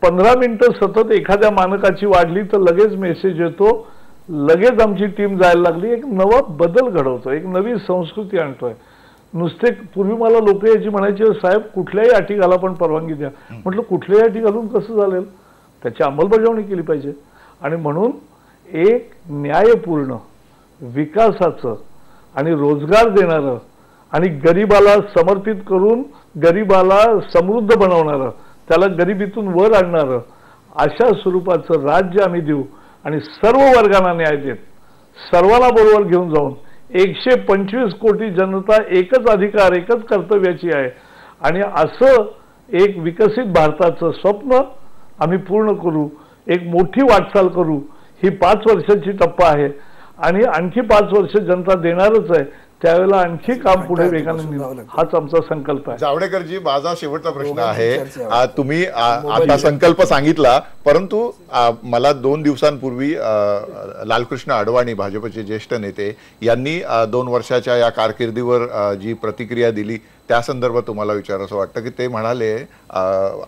15 मिनिटं सतत एखाद्या मानकाची वाढली तर लगेच मेसेज येतो लगेच आमची टीम जायला लागली, एक नवा बदल घडवतोय, एक नवी संस्कृती आणतोय. नुसते पूर्वी मला लोक याची म्हणायचे, साहेब कुठल्याही अटी घाला पण परवानगी द्या. म्हटलं कुठल्याही अटी घालून कसं चालेल, त्याची अंमलबजावणी केली पाहिजे. आणि म्हणून एक न्यायपूर्ण विकासाचं आणि रोजगार देणारं आणि गरिबाला समर्पित करून गरिबाला समृद्ध बनवणारं, त्याला गरिबीतून वर आणणारं अशा स्वरूपाचं राज्य आम्ही देऊ आणि सर्व वर्गांना न्याय देत सर्वांना बरोबर घेऊन जाऊन 125 कोटी जनता एकच अधिकार एकच कर्तव्याची आहे आणि असं एक विकसित भारताचं स्वप्न आम्ही पूर्ण करू, एक मोठी वाटचाल करू. ही 5 वर्षाची टप्पा आहे आणि आणखी 5 वर्ष जनता देणारच आहे. त्यावेळेला आणखी काम पुढे वेगाने नेऊ, हाच आमचा संकल्प आहे. जावडेकरजी, माझा शेवटचा प्रश्न आहे, तुम्ही आता संकल्प सांगितला, परंतु मला 2 दिवसांपूर्वी लालकृष्ण अडवाणी भाजपचे ज्येष्ठ नेते यांनी 2 वर्षाच्या या कारकिर्दीवर जी प्रतिक्रिया दिली त्या संदर्भात तुम्हाला विचारावं वाटतं की ते म्हणाले,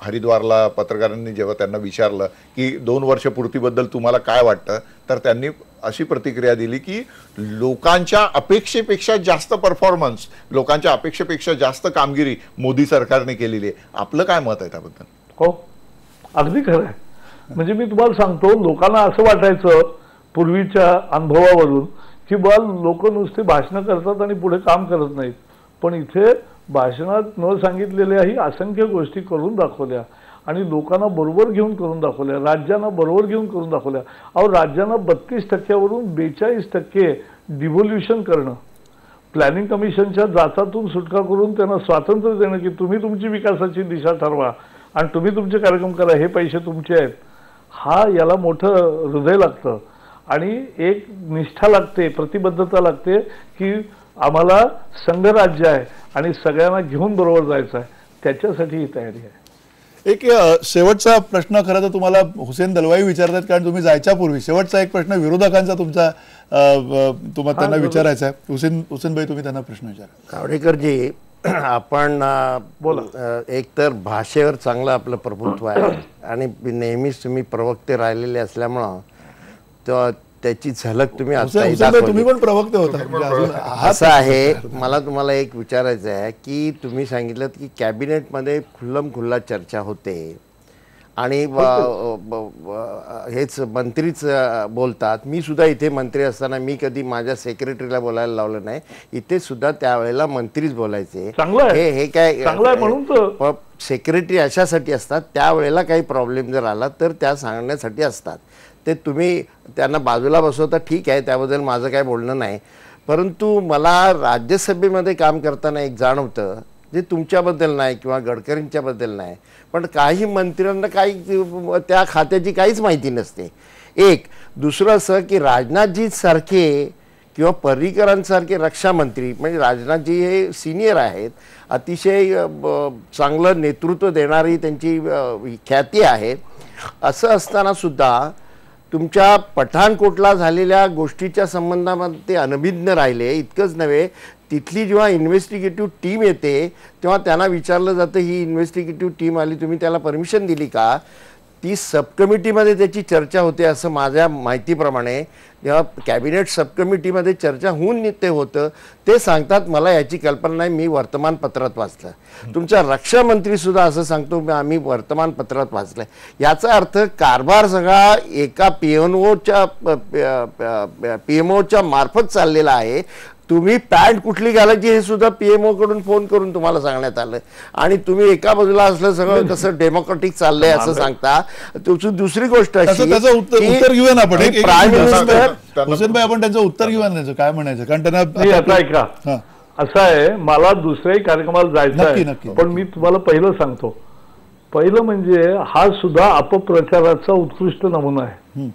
हरिद्वारला पत्रकारांनी जेव्हा त्यांना विचारलं की 2 वर्ष पूर्तीबद्दल तुम्हाला काय वाटतं, तर त्यांनी अशी प्रतिक्रिया दिली की लोकांच्या अपेक्षेपेक्षा जास्त परफॉर्मन्स, लोकांच्या अपेक्षेपेक्षा जास्त कामगिरी मोदी सरकारने केलेली आहे. आपलं काय मत आहे त्याबद्दल? हो, अगदी खरं आहे. म्हणजे मी तुम्हाला सांगतो, लोकांना असं वाटायचं पूर्वीच्या अनुभवावरून की बा लोक नुसते भाषणं करतात आणि पुढे काम करत नाहीत, पण इथे भाषणात न सांगितलेल्याही असंख्य गोष्टी करून दाखवल्या आणि लोकांना बरोबर घेऊन करून दाखवल्या, राज्यांना बरोबर घेऊन करून दाखवल्या. अहो, राज्यांना 32% 42% डिव्होल्युशन करणं, प्लॅनिंग कमिशनच्या जाचातून सुटका करून त्यांना स्वातंत्र्य देणं की तुम्ही तुमची विकासाची दिशा ठरवा आणि तुम्ही तुमचे कार्यक्रम करा, हे पैसे तुमचे आहेत, हा याला मोठं हृदय लागतं आणि एक निष्ठा लागते, प्रतिबद्धता लागते की आम्हाला संघराज्य आहे आणि सगळ्यांना घेऊन बरोबर जायचं आहे, त्याच्यासाठी ही तयारी आहे. एक शेवटचा प्रश्न खरं तर तुम्हाला हुसेन दलवाई विचारतात, कारण तुम्ही जायच्या पूर्वी शेवटचा एक प्रश्न विरोधकांचा तुमचा तुम्हाला त्यांना विचारायचा आहे. हुसेन भाई, तुम्ही त्यांना प्रश्न विचारा. जावडेकरजी, आपण एक तर भाषेवर चांगलं आपलं प्रभुत्व आहे आणि नेहमीच तुम्ही प्रवक्ते राहिलेले असल्यामुळं त्याची झलक तुम्ही तुम्ही पण प्रवक्ते होता. असं आहे, मला तुम्हाला एक विचारायचं आहे की तुम्ही सांगितलं की कॅबिनेटमध्ये खुल्लमखुल्ला चर्चा होते आणि हेच मंत्रीच बोलतात. मी सुद्धा इथे मंत्री असताना मी कधी माझ्या सेक्रेटरीला बोलायला लावलं नाही, इथे सुद्धा त्यावेळेला मंत्रीच बोलायचे. हे काय सेक्रेटरी अशासाठी असतात, त्यावेळेला काही प्रॉब्लेम जर आला तर त्या सांगण्यासाठी असतात. ते तुम्ही त्यांना बाजूला बसवता, ठीक आहे, त्याबद्दल माझं काय बोलणं नाही. परंतु मला राज्यसभेमध्ये काम करताना एक जाणवतं, जे तुमच्याबद्दल नाही किंवा गडकरींच्याबद्दल नाही, पण काही मंत्र्यांना काही त्या खात्याची काहीच माहिती नसते. एक दुसरं असं की राजनाथजी सारखे किंवा पर्रिकरांसारखे रक्षामंत्री, म्हणजे राजनाथजी हे सिनियर आहेत, अतिशय चांगलं नेतृत्व देणारी त्यांची ख्याती आहे. असं असताना सुद्धा तुमच्या पठाणकोटला झालेल्या गोष्टीच्या संबंधामध्ये ते अनभिज्ञ राहिले. इतकंच नव्हे, तिथली जेव्हा इन्व्हेस्टिगेटिव्ह टीम येते तेव्हा त्यांना विचारलं जातं, ही इन्व्हेस्टिगेटिव्ह टीम आली, तुम्ही त्याला परमिशन दिली का? ती सबकमिटीमध्ये त्याची चर्चा होते असं माझ्या माहितीप्रमाणे. जेव्हा कॅबिनेट सबकमिटीमध्ये चर्चा होऊन ते होतं ते सांगतात, मला याची कल्पना नाही, मी वर्तमानपत्रात वाचलं. तुमचा रक्षामंत्रीसुद्धा असं सांगतो, आम्ही वर्तमानपत्रात वाचलं. याचा अर्थ कारभार सगळा एका पीएमओच्या मार्फत चाललेला आहे. तुम्ही पॅन्ट कुठली घालायची हे सुद्धा पीएमओ कडून फोन करून तुम्हाला सांगण्यात आलं आणि तुम्ही एका बाजूला असलं सगळं कसं डेमोक्रेटिक चाललंय असं सांगता. दुसरी गोष्ट उत्तर घेऊया ना आपण, प्राईम मिनिस्टर हुसेन भाई, आपण त्यांचं उत्तर घेऊया ना, त्याचं काय म्हणायचं, कारण त्यांना ऐका असं आहे, मला दुसऱ्याही कार्यक्रमाला जायचं आहे, पण मी तुम्हाला पहिलं सांगतो. पहिलं म्हणजे हा सुद्धा अपप्रचाराचा उत्कृष्ट नमुना आहे.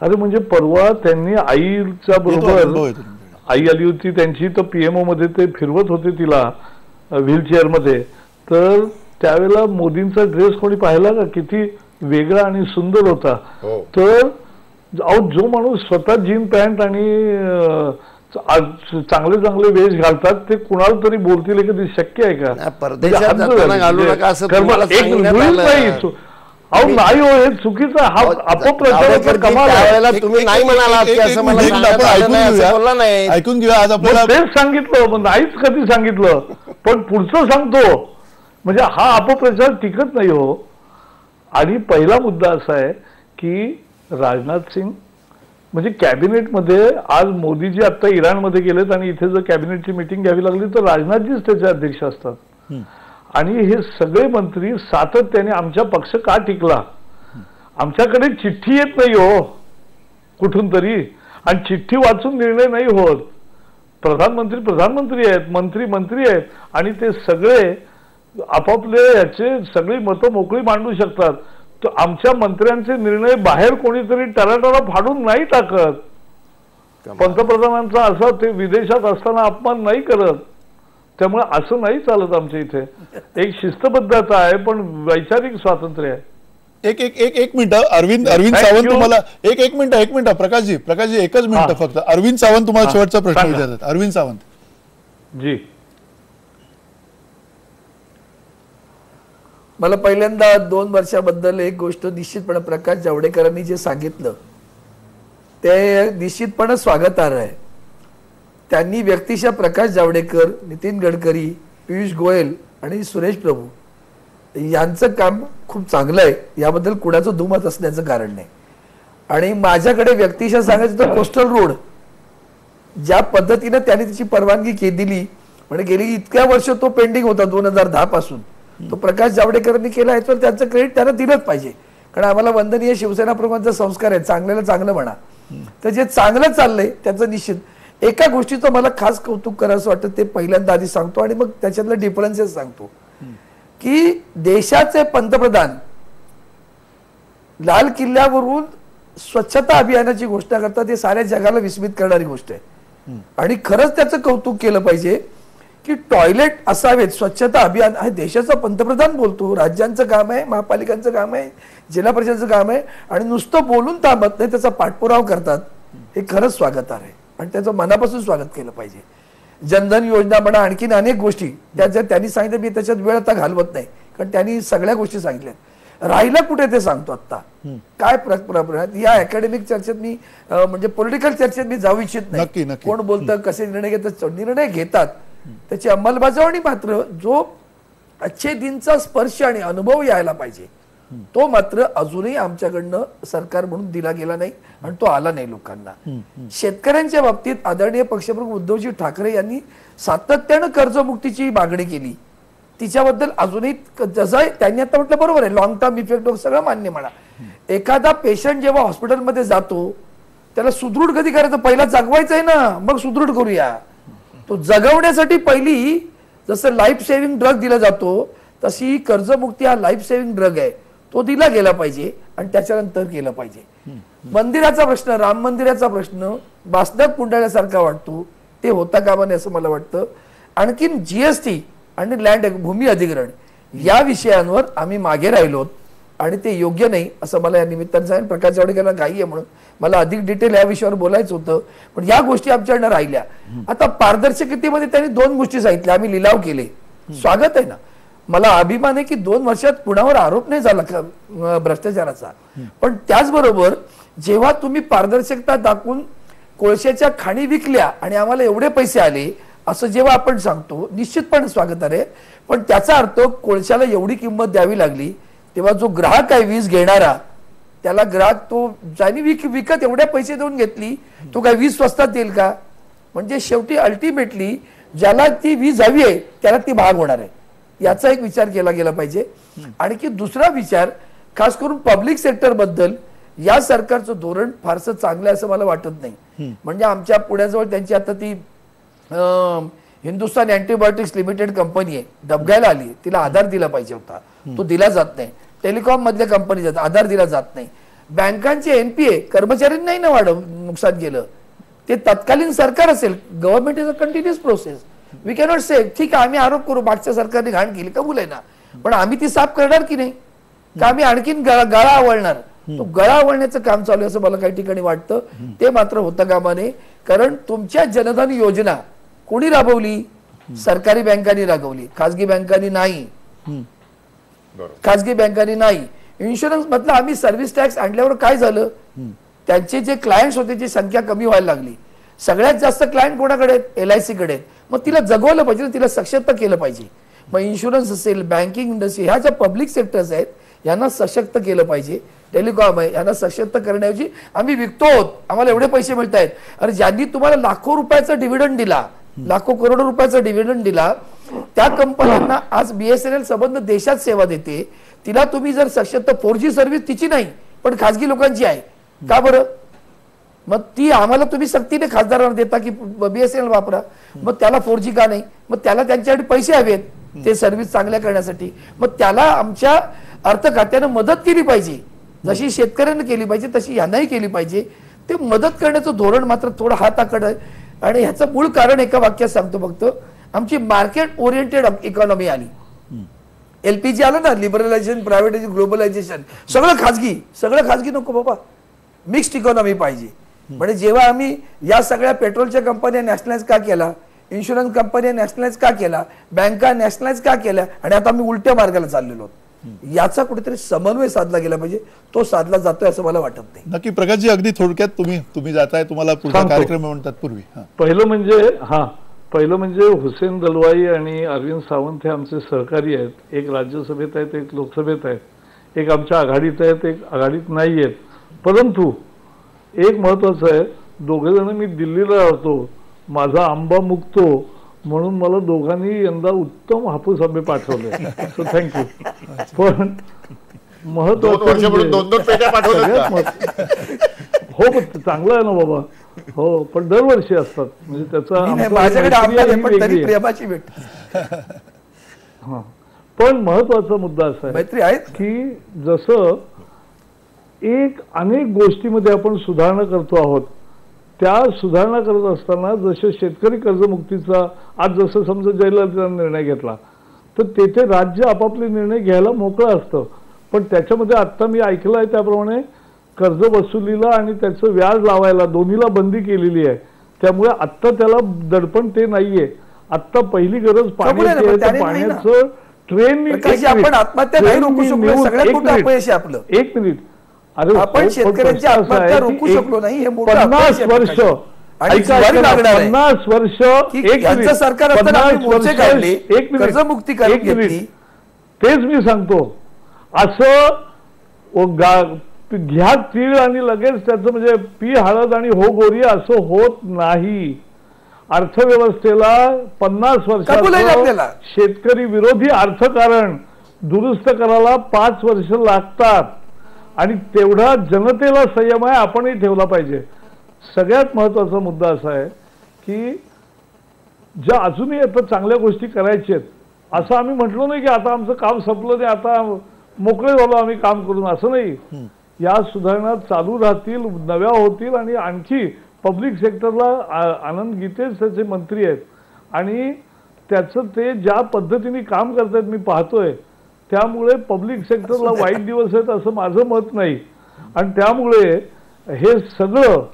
अरे म्हणजे परवा त्यांनी आईच्या बरोबर, आई आली होती त्यांची, तर पीएमओ मध्ये ते फिरवत होते तिला व्हीलचेअर मध्ये, तर त्यावेळेला मोदींचा ड्रेस कोणी पाहिला का, किती वेगळा आणि सुंदर होता. तर जो माणूस स्वतः जीन पॅन्ट आणि चांगले चांगले वेश घालतात ते कुणाला तरी बोलतील, कधी शक्य आहे का? अहो नाही हो, हे चुकीचं हा अपप्रचाराचा कमाल आहे. तुम्ही नाही म्हणालात की असं मला बोलला नाही. ऐकून घेऊया. आज आपल्याला तेच सांगितलं, नाहीच कधी सांगितलं, पण पुढचं सांगतो. म्हणजे हा अपप्रचार टिकत नाही हो. आणि पहिला मुद्दा असा आहे की राजनाथ सिंग म्हणजे कॅबिनेटमध्ये आज मोदीजी आता इराणमध्ये गेलेत आणि इथे जर कॅबिनेटची मीटिंग घ्यावी लागली तर राजनाथजीच त्याचे अध्यक्ष असतात. आणि हे सगळे मंत्री सातत्याने आमच्या पक्ष का टिकला, आमच्याकडे चिठ्ठी येत नाही हो कुठून तरी, आणि चिठ्ठी वाचून निर्णय नाही होत. प्रधानमंत्री आहेत, मंत्री आहेत, आणि ते सगळे आपापले याचे सगळी मतं मोकळी मांडू शकतात. तर आमच्या मंत्र्यांचे निर्णय बाहेर कोणीतरी टराटरा फाडून नाही टाकत. पंतप्रधानांचा असा ते विदेशात असताना अपमान नाही करत. त्यामुळे असं नाही चालत आमच्या इथे. एक शिस्तबद्धता आहे पण वैचारिक स्वातंत्र्य आहे. एक मिनिट अरविंद सावंत तुम्हाला एक मिनिट प्रकाशजी एकच मिनिट फक्त. अरविंद सावंत तुम्हाला शेवटचा प्रश्न विचारतात. अरविंद सावंत जी. मला पहिल्यांदा 2 वर्षाबद्दल एक गोष्ट निश्चितपणे प्रकाश जावडेकरांनी जे सांगितलं ते निश्चितपणे स्वागतार्ह आहे. त्यांनी व्यक्तिशः प्रकाश जावडेकर, नितीन गडकरी, पियुष गोयल आणि सुरेश प्रभू यांचं काम खूप चांगलं आहे. याबद्दल कुणाचं दुमत असण्याचं कारण नाही. आणि माझ्याकडे व्यक्तिशः सांगायचं तर कोस्टल रोड ज्या पद्धतीने त्यांनी त्याची परवानगी दिली, म्हणजे गेली इतक्या वर्ष तो पेंडिंग होता 2010 पासून, तो प्रकाश जावडेकरांनी केला आहे. तर त्याचं क्रेडिट त्यांना दिलंच पाहिजे. कारण आम्हाला वंदनीय शिवसेना प्रमुखांचा संस्कार आहे, चांगल्याला चांगलं म्हणा. तर जे चांगलं चाललंय त्याचं निश्चित एका गोष्टीचं मला खास कौतुक करायचं वाटतं, ते पहिल्यांदा आधी सांगतो आणि मग त्याच्यातलं डिफरन्सेस सांगतो. की देशाचे पंतप्रधान लाल किल्ल्यावरून स्वच्छता अभियानाची घोषणा करतात, हे साऱ्या जगाला विस्मित करणारी गोष्ट आहे. आणि खरंच त्याचं कौतुक केलं पाहिजे की टॉयलेट असावेत, स्वच्छता अभियान हे देशाचा पंतप्रधान बोलतो. राज्यांचं काम आहे, महापालिकांचं काम आहे, जिल्हा परिषदेचं काम आहे, आणि नुसतं बोलून थांबत नाही, त्याचा पाठपुरावा करतात. हे खरंच स्वागतार्ह आहे आणि त्याचं मनापासून स्वागत केलं पाहिजे. जनधन योजना म्हणा, आणखीन अनेक गोष्टी त्या त्यांनी सांगितलं. मी त्याच्यात वेळ आता घालवत नाही कारण त्यांनी सगळ्या गोष्टी सांगितल्या. राहिलं कुठे ते सांगतो. आता काय या अकॅडमिक चर्चेत मी म्हणजे पॉलिटिकल चर्चेत मी जाऊ इच्छित नाही. कोण बोलतं, कसे निर्णय घेतात, निर्णय घेतात, त्याची अंमलबजावणी मात्र जो अच्छे दिनचा स्पर्श आणि अनुभव यायला पाहिजे तो मात्र अजूनही आमच्याकडनं सरकार म्हणून दिला गेला नाही आणि तो आला नाही लोकांना. शेतकऱ्यांच्या बाबतीत आदरणीय पक्षप्रमुख उद्धवजी ठाकरे यांनी सातत्यानं कर्जमुक्तीची मागणी केली. तिच्याबद्दल अजूनही जसं त्यांनी आता म्हटलं बरोबर आहे, लॉंग टर्म इफेक्ट सगळं मान्य म्हणा. एखादा पेशंट जेव्हा हॉस्पिटलमध्ये जातो त्याला सुदृढ कधी करायचं, पहिला जगवायचं आहे ना, मग सुदृढ करूया. तो जगवण्यासाठी पहिली जसं लाईफ सेव्हिंग ड्रग दिला जातो तशी कर्जमुक्ती हा लाईफ सेव्हिंग ड्रग आहे, तो दिला गेला पाहिजे आणि त्याच्यानंतर केलं पाहिजे. मंदिराचा प्रश्न, राम मंदिराचा प्रश्न बासनात पुंडाळ्यासारखा वाटतो, ते होता कामा नये असं मला वाटतं. आणखीन जीएसटी आणि लँड भूमी अधिग्रहण या विषयांवर आम्ही मागे राहिलो आणि ते योग्य नाही असं मला या निमित्तानं सांगेल. प्रकाश जावडेकरांना घाई आहे म्हणून मला अधिक डिटेल या विषयावर बोलायचं होतं, पण या गोष्टी आमच्याकडनं राहिल्या. आता पारदर्शकतेमध्ये त्यांनी 2 गोष्टी सांगितल्या, आम्ही लिलाव केले, स्वागत आहे ना. मला अभिमान आहे की 2 वर्षात कुणावर आरोप नाही झाला भ्रष्टाचाराचा. पण त्याचबरोबर जेव्हा तुम्ही पारदर्शकता दाखवून कोळशाच्या खाणी विकल्या आणि आम्हाला एवढे पैसे आले असं जेव्हा आपण सांगतो, निश्चितपणे स्वागत आहे. पण त्याचा अर्थ कोळशाला एवढी किंमत द्यावी लागली तेव्हा जो ग्राहक आहे वीज घेणारा, त्याला ग्राहक तो ज्याने विकत एवढ्या पैसे देऊन घेतली तो काय वीज स्वस्तात देईल का? म्हणजे शेवटी अल्टिमेटली ज्याला ती वीज हवी आहे त्याला ती महाग होणार आहे, याचा एक विचार केला गेला पाहिजे. आणखी दुसरा विचार खास करून पब्लिक सेक्टर बद्दल या सरकारचं धोरण फारसं चांगलं आहे असं मला वाटत नाही. म्हणजे आमच्या पुण्याजवळ त्यांची आता ती हिंदुस्तान अँटीबायोटिक्स लिमिटेड कंपनी आहे, डबघायला आली, तिला आधार दिला पाहिजे होता, तो दिला जात नाही. टेलिकॉम मधल्या कंपनीचा आधार दिला जात नाही. बँकांचे एनपीए कर्मचाऱ्यांनी नाही ना नुकसान केलं, ते तत्कालीन सरकार असेल. Government is a continuous process. We cannot say ठीक आहे आम्ही आरोप करू मागच्या सरकारने घाण केली, कबूल आहे ना, पण आम्ही ती साफ करणार की नाही का आम्ही आणखीन गळा आवळणार? तो गळा आवळण्याचं काम चालू आहे असं मला काही ठिकाणी वाटतं. ते मात्र होता कामा नये. कारण तुमच्या जनधन योजना कोणी राबवली? सरकारी बँकांनी राबवली, खासगी बँकांनी नाही. खासगी बँकांनी नाही. इन्शुरन्स मधलं आम्ही सर्व्हिस टॅक्स आणल्यावर काय झालं, त्यांचे जे क्लायंट्स होते ची संख्या कमी व्हायला लागली. सगळ्यात जास्त क्लायंट कोणाकडे आहेत, LIC कडे आहेत. मग तिला जगवलं पाहिजे, तिला सशक्त केलं पाहिजे. मग इन्शुरन्स असेल, बँकिंग इंडस्ट्री, ह्या ज्या पब्लिक सेक्टर्स आहेत यांना सशक्त केलं पाहिजे. टेलिकॉम आहे, यांना सशक्त करण्याऐवजी आम्ही विकतो आहोत, आम्हाला एवढे पैसे मिळत आहेत. अरे ज्यांनी तुम्हाला लाखो रुपयाचा डिव्हिडंड दिला, लाखो करोडो रुपयाचा डिव्हिडंड दिला, त्या कंपन्यांना आज BSNL संबंध देशात सेवा देते. तिला तुम्ही जर सशक्त 4G सर्व्हिस तिची नाही पण खासगी लोकांची आहे, का बरं? मग ती आम्हाला तुम्ही सक्तीने खासदारांना देता की BSNL वापरा, मग त्याला 4G का नाही? मग त्याला त्यांच्यासाठी पैसे हवेत ते सर्व्हिस चांगल्या करण्यासाठी. मग त्याला आमच्या अर्थ खात्यानं मदत केली पाहिजे, जशी शेतकऱ्यांना केली पाहिजे तशी यांनाही केली पाहिजे. ते मदत करण्याचं धोरण मात्र थोडं हाताकडं आहे. आणि ह्याचं मूळ कारण एका वाक्यात सांगतो फक्त, आमची मार्केट ओरिएंटेड इकॉनॉमी आली. LPG आलं ना, लिबरलायझेशन, प्रायव्हेटायझेशन, ग्लोबलायझेशन, सगळं खाजगी नको बाबा, मिक्स्ड इकॉनॉमी पाहिजे. म्हणजे जेव्हा आम्ही या सगळ्या पेट्रोलच्या कंपन्या नॅशनलाइज का केला, इन्शुरन्स कंपन्या नॅशनलाइज का केला, बँका नॅशनलाइज का केल्या, आणि आता आम्ही उलट्या मार्गाला चाललेलो आहोत, याचा कुठेतरी समन्वय साधला गेला पाहिजे. तो साधला जातोय असं मला वाटत नाही. नक्की प्रकाशजी, अगदी थोडक्यात तुम्ही जाताय, तुम्हाला पुढचा कार्यक्रम म्हणतात पूर्वी पहिलं म्हणजे हुसेन दलवाई आणि अरविंद सावंत हे आमचे सहकारी आहेत. एक राज्यसभेत आहेत, एक लोकसभेत आहेत, एक आमच्या आघाडीत आहेत, एक आघाडीत नाही आहेत. परंतु एक महत्वाचं आहे, दोघे जण मी दिल्लीला राहतो, माझा आंबा मुकतो म्हणून मला दोघांनी यंदा उत्तम हापूस आंबे पाठवले, सो थँक्यू. पण महत्वाचं हो, चांगलं आहे ना बाबा, हो, पण दरवर्षी असतात, म्हणजे त्याचा पण महत्वाचा मुद्दा असा आहे की जसं अनेक गोष्टीमध्ये आपण सुधारणा करतो आहोत, त्या सुधारणा करत असताना जसे शेतकरी कर्जमुक्तीचा आज जसं समजा जयललितांनी निर्णय घेतला, तर तेथे राज्य आपापले निर्णय घ्यायला मोकळं असतं. पण त्याच्यामध्ये आता मी ऐकलं आहे त्याप्रमाणे कर्ज वसुलीला आणि त्याचं व्याज लावायला दोन्हीला बंदी केलेली आहे. त्यामुळे आत्ता त्याला दडपण ते नाहीये. आत्ता पहिली गरज पाण्याचं ट्रेननी. एक मिनिट, अरे आपण शेतकऱ्यांची आत्महत्या रोखू शकलो नाही, हे 50 वर्ष 50 वर्ष एक सरकार कर्जमुक्ती घेतली. तेच मी सांगतो, असं घ्या तीळ आणि लगेच त्याचं म्हणजे पी हळद आणि हो गोरी असं होत नाही. अर्थव्यवस्थेला 50 वर्षात शेतकरी विरोधी अर्थकारण दुरुस्त करायला 5 वर्ष लागतात आणि तेवढा जनतेला संयम आहे, आपणही ठेवला पाहिजे. सगळ्यात महत्वाचा मुद्दा असा आहे की ज्या अजूनही आता चांगल्या गोष्टी करायच्या आहेत, असं आम्ही म्हटलो नाही की आता आमचं काम संपलं नाही, आता मोकळे झालो आम्ही काम करून, असं नाही. या सुधारणा चालू राहतील, नव्या होतील आणि आणखी पब्लिक सेक्टरला आनंद गीतेच त्याचे मंत्री आहेत आणि त्याचं ते ज्या पद्धतीने काम करतायत मी पाहतोय, त्यामुळे पब्लिक सेक्टरला वाईट दिवस आहेत असं माझं मत नाही. आणि त्यामुळे हे सगळं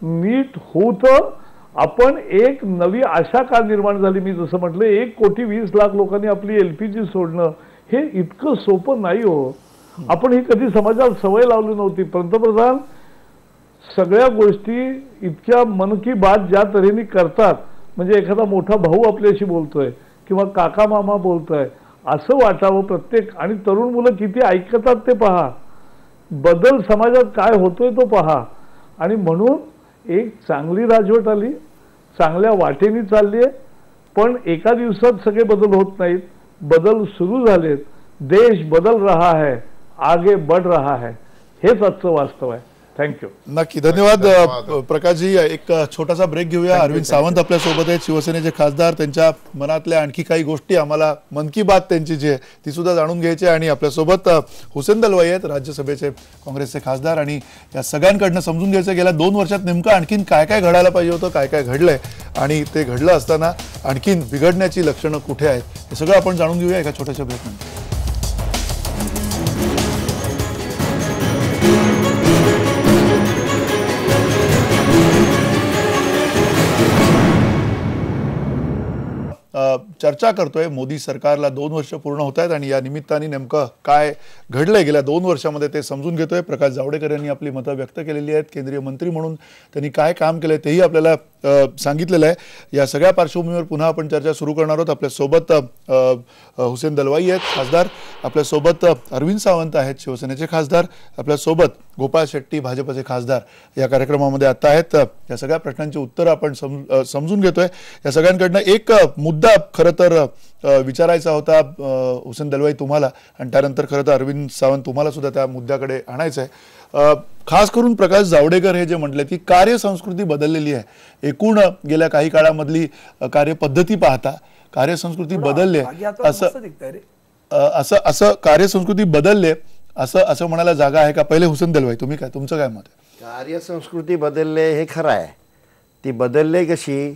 नीट होतं. आपण एक नवी आशा का निर्माण झाली, मी जसं म्हटलं 1,20,00,000 लोकांनी आपली LPG सोडणं हे इतकं सोपं नाही हो. आपण ही कधी समाजाला सवय लावली नव्हती. पंतप्रधान सगळ्या गोष्टी इतक्या मन की बात ज्या तऱ्हेने करतात, म्हणजे एखादा मोठा भाऊ आपल्याशी बोलतोय किंवा काका मामा बोलतोय असं वाटावं प्रत्येक. आणि तरुण मुलं किती ऐकतात ते पहा, बदल समाजात काय होतोय तो पहा. आणि म्हणून एक चांगली राजवट आली, चांगल्या वाटेने चालली आहे. पण एका दिवसात सगळे बदल होत नाहीत, बदल सुरू झालेत. देश बदल रहा है, आगे बढ़ रहा है, हेच आजचं वास्तव आहे. थँक्यू. नक्की, धन्यवाद प्रकाशजी. एक छोटासा ब्रेक घेऊया. अरविंद सावंत आपल्या सोबत आहेत, शिवसेनेचे खासदार. त्यांच्या मनातल्या आणखी काही गोष्टी आम्हाला मन की बात त्यांची जी आहे ती सुद्धा जाणून घ्यायची आहे. आणि आपल्यासोबत हुसेन दलवाई आहेत, राज्यसभेचे काँग्रेसचे खासदार. आणि या सगळ्यांकडनं समजून घ्यायचं गेल्या 2 वर्षात नेमकं आणखीन काय काय घडायला पाहिजे होतं, काय काय घडलंय आणि ते घडलं असताना आणखीन बिघडण्याची लक्षणं कुठे आहेत, हे सगळं आपण जाणून घेऊया एका छोट्याशा ब्रेकनंतर. चर्चा करतोय. मोदी सरकारला 2 वर्ष पूर्ण होत आहेत आणि या निमित्ताने नेमकं काय घडलंय गेल्या 2 वर्षामध्ये ते समजून घेतोय. प्रकाश जावडेकर यांनी आपली मतं व्यक्त केलेली आहेत. केंद्रीय मंत्री म्हणून त्यांनी काय काम केलंय तेही आपल्याला सांगितलेलं आहे. या सगळ्या पार्श्वभूमीवर पुन्हा आपण चर्चा सुरू करणार आहोत. आपल्यासोबत हुसेन दलवाई आहेत खासदार, आपल्यासोबत अरविंद सावंत आहेत शिवसेनेचे खासदार, आपल्यासोबत गोपाळ शेट्टी भाजपचे खासदार या कार्यक्रमामध्ये आता आहेत. या सगळ्या प्रश्नांची उत्तरं आपण समजून घेतोय. या सगळ्यांकडनं एक मुद्दा खरं तर विचारायचा होता हुसेन दलवाई तुम्हाला, आणि त्यानंतर खरं तर अरविंद सावंत तुम्हाला सुद्धा त्या मुद्द्याकडे आणायचं आहे. खास करून प्रकाश जावडेकर हे जे म्हटले की कार्यसंस्कृती बदललेली आहे. एकूण गेल्या काही काळामधली कार्यपद्धती पाहता कार्यसंस्कृती बदलली असं कार्यसंस्कृती बदलले असं म्हणायला जागा आहे का? पहिले हुसेन दलवाई तुम्ही काय, तुमचं काय मत आहे? कार्यसंस्कृती बदलले हे खरं आहे. ती बदलले कशी?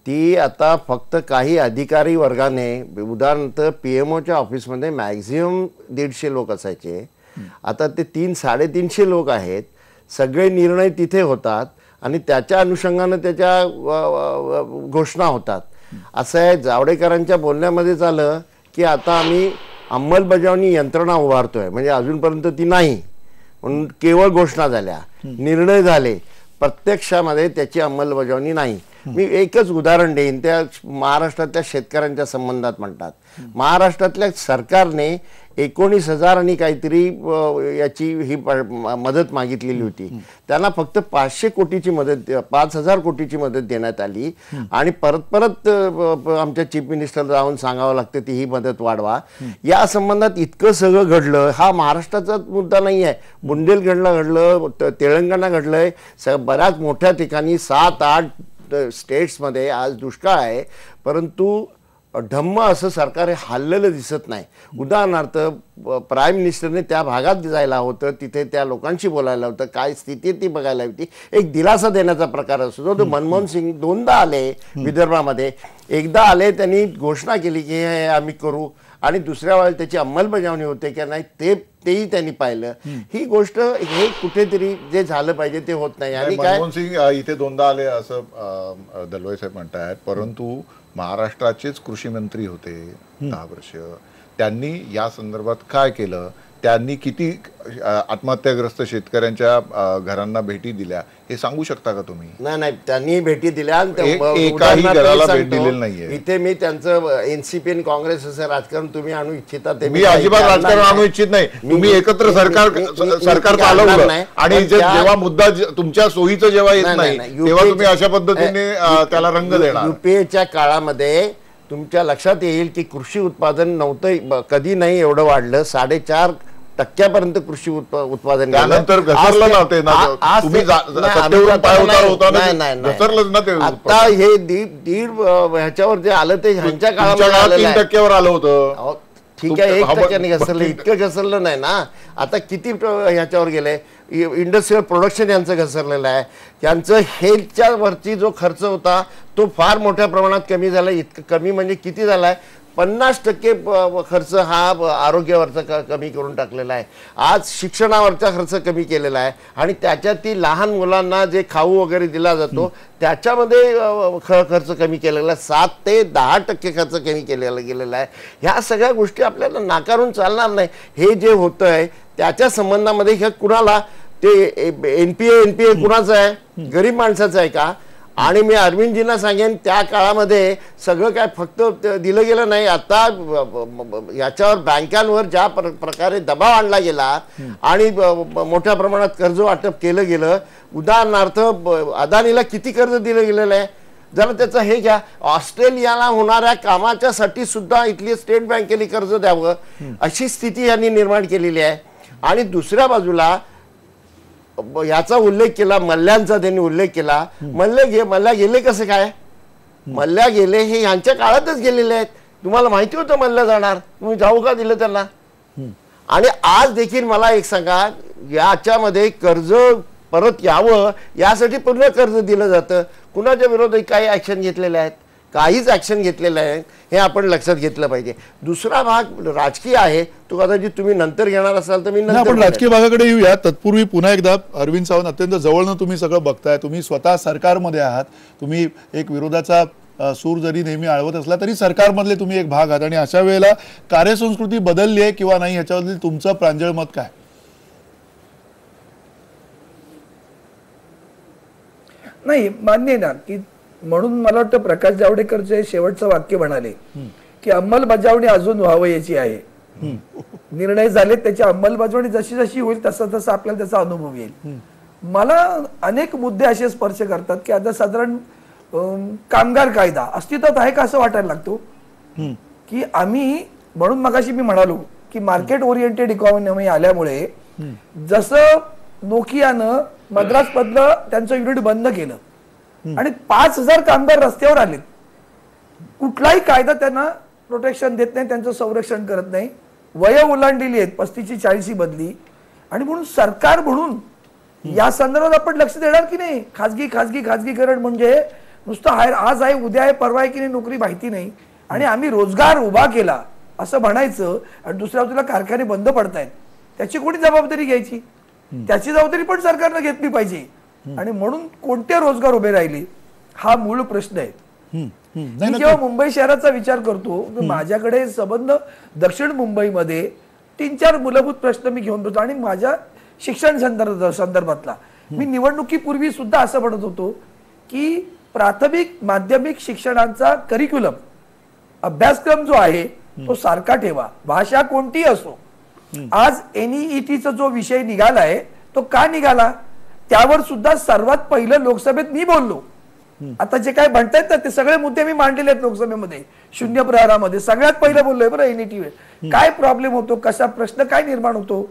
ती आता फक्त काही अधिकारी वर्गाने, उदाहरणार्थ PMOच्या ऑफिसमध्ये मॅक्झिमम 150 लोक असायचे, आता ते 300-350 लोक आहेत. सगळे निर्णय तिथे होतात आणि त्याच्या अनुषंगाने त्याच्या घोषणा होतात. असं आहे. जावडेकरांच्या बोलण्यामध्ये झालं की आता आम्ही अंमलबजावणी यंत्रणा उभारतोय, म्हणजे अजूनपर्यंत ती नाही, म्हणून केवळ घोषणा झाल्या, निर्णय झाले, प्रत्यक्षामध्ये त्याची अंमलबजावणी नाही. मी एकच उदाहरण देईन. त्या महाराष्ट्रातल्या शेतकऱ्यांच्या संबंधात म्हणतात, महाराष्ट्रातल्या सरकारने 19,000 आणि काहीतरी याची ही मदत मागितलेली होती. त्यांना फक्त 500 कोटीची मदत, 5,000 कोटीची मदत देण्यात आली आणि परत आमच्या चीफ मिनिस्टर जाऊन सांगावं लागतं ती ही मदत वाढवा. या संबंधात इतकं सगळं घडलं. हा महाराष्ट्राचा मुद्दा नाही आहे. बुंदेलखंडला घडलं, तेलंगणा घडलंय, बऱ्याच मोठ्या ठिकाणी 7-8 स्टेट्समध्ये आज दुष्काळ आहे, परंतु ढम्म असं सरकार हे हल्लेलं दिसत नाही. उदाहरणार्थ प्राईम मिनिस्टरने त्या भागात जायला होतं, तिथे त्या लोकांशी बोलायला होतं, काय स्थिती ती बघायला होती. एक दिलासा देण्याचा प्रकार असतो. तो मनमोहन सिंग 2दा आले विदर्भामध्ये. एकदा आले, त्यांनी घोषणा केली की हे आम्ही करू, आणि दुसऱ्या वेळेला त्याची अंमलबजावणी होते की नाही तेही त्यांनी पाहिलं. ही गोष्ट हे कुठेतरी जे झालं पाहिजे ते होत नाही. आणि काय मनमोहन सिंग इथे 2दा आले असं दलवाई साहेब म्हणतायत, परंतु महाराष्ट्राचेच कृषी मंत्री होते 10 वर्ष. त्यांनी या संदर्भात काय केलं? त्यांनी किती आत्महत्याग्रस्त शेतकऱ्यांच्या घरांना भेटी दिल्या हे सांगू शकता का तुम्ही? नाही, त्यांनी भेटी दिल्या. एकाही घराला भेट दिलेली नाहीये. इथे मी त्यांचं एनसीपी आणि काँग्रेस असं राजकारण तुम्ही आणू इच्छिता ते मी अजिबात राजकारण आणू इच्छित नाही. तुम्ही एकत्र सरकार चालवलं आणि जेव्हा मुद्दा तुमच्या सोयीचं जेव्हा येत नाही तेव्हा तुम्ही अशा पद्धतीने त्याला रंग देणार. युपीएच्या काळामध्ये तुमच्या लक्षात येईल की कृषी उत्पादन नव्हतं, कधी नाही एवढं वाढलं. 4.5% कृषी उत्पादन. त्यानंतर घसरलं नव्हते ना, तुम्ही सत्तेवरून पाय घसरलंच ना ते. आता हे दीड ह्याच्यावर जे आलं ते ह्यांच्या काळामध्ये 3% आलं होतं. ठीक आहे, 1% घसरलं, इतकं घसरलं नाही ना. आता किती ह्याच्यावर गेले? इंडस्ट्रियल प्रोडक्शन यांचं घसरलेलं आहे. यांचं हेल्थच्या वरती जो खर्च होता तो फार मोठ्या प्रमाणात कमी झाला. इतकं कमी म्हणजे किती झाला आहे? 50% खर्च हा आरोग्यावरचा कमी करून टाकलेला आहे. आज शिक्षणावरचा खर्च कमी केलेला आहे आणि त्याच्यात ती लहान मुलांना जे खाऊ वगैरे दिला जातो त्याच्यामध्ये खर्च कमी केलेला आहे. 7 ते 10% खर्च कमी केलेला गेलेला आहे. ह्या सगळ्या गोष्टी आपल्याला नाकारून चालणार नाही. हे जे होतं आहे त्याच्या संबंधामध्ये ह्या कुणाला ते NPA कुणाचं आहे? गरीब माणसाचं आहे का? आणि मी अरविंदजींना सांगेन त्या काळामध्ये सगळं काय फक्त दिलं गेलं नाही. आता याच्यावर बँकांवर ज्या प्रकारे दबाव आणला गेला आणि मोठ्या प्रमाणात कर्ज वाटप केलं गेलं. उदाहरणार्थ अदानीला किती कर्ज दिलं गेलेलं आहे? जरा त्याचं हे घ्या. ऑस्ट्रेलियाला होणाऱ्या कामाच्यासाठी सुद्धा इथली स्टेट बँकेने कर्ज द्यावं अशी स्थिती यांनी निर्माण केलेली आहे. आणि दुसऱ्या बाजूला याचा उल्लेख केला, मल्ल्यांचा त्यांनी उल्लेख केला. मल्ल्या गेले कसे काय? मल्ल्या गेले हे यांच्या काळातच गेलेले आहेत. तुम्हाला माहिती होतं मल्ल्या जाणार, तुम्ही जाऊ का दिलं त्यांना? आणि आज देखील मला एक सांगा, याच्यामध्ये कर्ज परत यावं यासाठी पूर्ण कर्ज दिलं जातं. कुणाच्या विरोधात काही ऍक्शन घेतलेल्या आहेत? काहीच ऍक्शन घेतलेलं आहे. हे आपण लक्षात घेतलं पाहिजे. दुसरा भाग राजकीय आहे, तो कदाचित तुम्ही नंतर घेणार असाल तर मी नंतर. आपण राजकीय भागाकडे येऊया. तत्पूर्वी पुन्हा एकदा अरविंद सावंत, अत्यंत जवळनं तुम्ही सगळं बघताय. तुम्ही स्वतः सरकारमध्ये आहात, तुम्ही एक विरोधाचा सूर जरी नेहमी आळवत असला तरी सरकारमधले तुम्ही एक भाग आहात आणि अशा वेळेला कार्यसंस्कृती बदलली आहे किंवा नाही ह्याच्याबद्दल तुमचं प्रांजळ मत काय? नाही, मान्य आहे ना की म्हणून मला वाटतं प्रकाश जावडेकरचे शेवटचं वाक्य म्हणाले की अंमलबजावणी अजून व्हावयाची आहे. निर्णय झाले, त्याची अंमलबजावणी जशी जशी होईल तसं तसं आपल्याला त्याचा अनुभव येईल. मला अनेक मुद्दे असे स्पर्श करतात की आता साधारण कामगार कायदा अस्तित्वात आहे का असं वाटायला लागतो की आम्ही, म्हणून मगाशी मी म्हणालो की मार्केट ओरिएंटेड इकॉनॉमी आल्यामुळे जसं नोकियानं मद्रास मधलं त्यांचं युनिट बंद केलं आणि 5,000 कामगार रस्त्यावर आले, कुठलाही कायदा त्यांना प्रोटेक्शन देत नाही, त्यांचं संरक्षण करत नाही, वय ओलांडलेली आहेत, 35 40 बदली. आणि म्हणून सरकार म्हणून या संदर्भात आपण लक्ष देणार की नाही? खाजगीकरण म्हणजे नुसतं आज आहे उद्या आहे परवा आहे की नाही नोकरी माहिती नाही आणि आम्ही रोजगार उभा केला असं म्हणायचं आणि दुसऱ्या बाजूला कारखाने बंद पडतायत. त्याची कोणी जबाबदारी घ्यायची? त्याची जबाबदारी पण सरकारनं घेतली पाहिजे. आणि म्हणून कोणते रोजगार उभे राहिले हा मूळ प्रश्न आहे. मी जेव्हा मुंबई शहराचा विचार करतो, माझ्याकडे संबंध दक्षिण मुंबईमध्ये 3-4 मूलभूत प्रश्न मी घेऊन होतो आणि माझ्या शिक्षण संदर्भातला मी निवडणुकीपूर्वी सुद्धा असं म्हणत होतो की प्राथमिक माध्यमिक शिक्षणाचा करिक्युलम अभ्यासक्रम जो आहे तो सारखा ठेवा, भाषा कोणती असो. आज NEETचा जो विषय निघालाय तो का निघाला त्यावर सुद्धा सर्वात पहिलं लोकसभेत मी बोललो. आता जे काय म्हणतायत ना ते सगळे मुद्दे मी मांडलेले आहेत लोकसभेमध्ये, शून्य प्रहारामध्ये सगळ्यात पहिलं बोललोय बरं. NET काय प्रॉब्लेम होतो, कसा प्रश्न काय निर्माण होतो,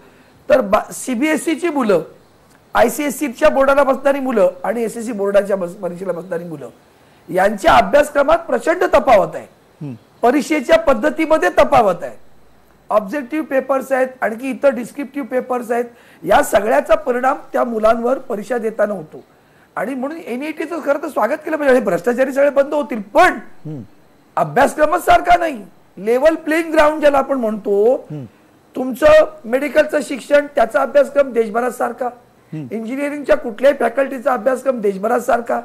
तर CBSEची मुलं, ICSEच्या बोर्डाला बसणारी मुलं आणि SSC बोर्डाच्या परीक्षेला बसणारी मुलं यांच्या अभ्यासक्रमात प्रचंड तफावत आहे, परीक्षेच्या पद्धतीमध्ये तफावत आहे, ऑब्जेक्टिव्ह पेपर्स आहेत, आणखी इतर डिस्क्रिप्टिव्ह पेपर्स आहेत. या सगळ्याचा परिणाम त्या मुलांवर परीक्षा देताना होतो. आणि म्हणून NETचं खरं तर स्वागत केलं पाहिजे. भ्रष्टाचारी सगळे बंद होतील, पण अभ्यासक्रमच सारखा नाही. लेवल प्लेइंग ग्राउंड ज्याला आपण म्हणतो, तुमचं मेडिकलचं शिक्षण त्याचा अभ्यासक्रम देशभरात सारखा, इंजिनिअरिंगच्या कुठल्याही फॅकल्टीचा अभ्यासक्रम देशभरात सारखा,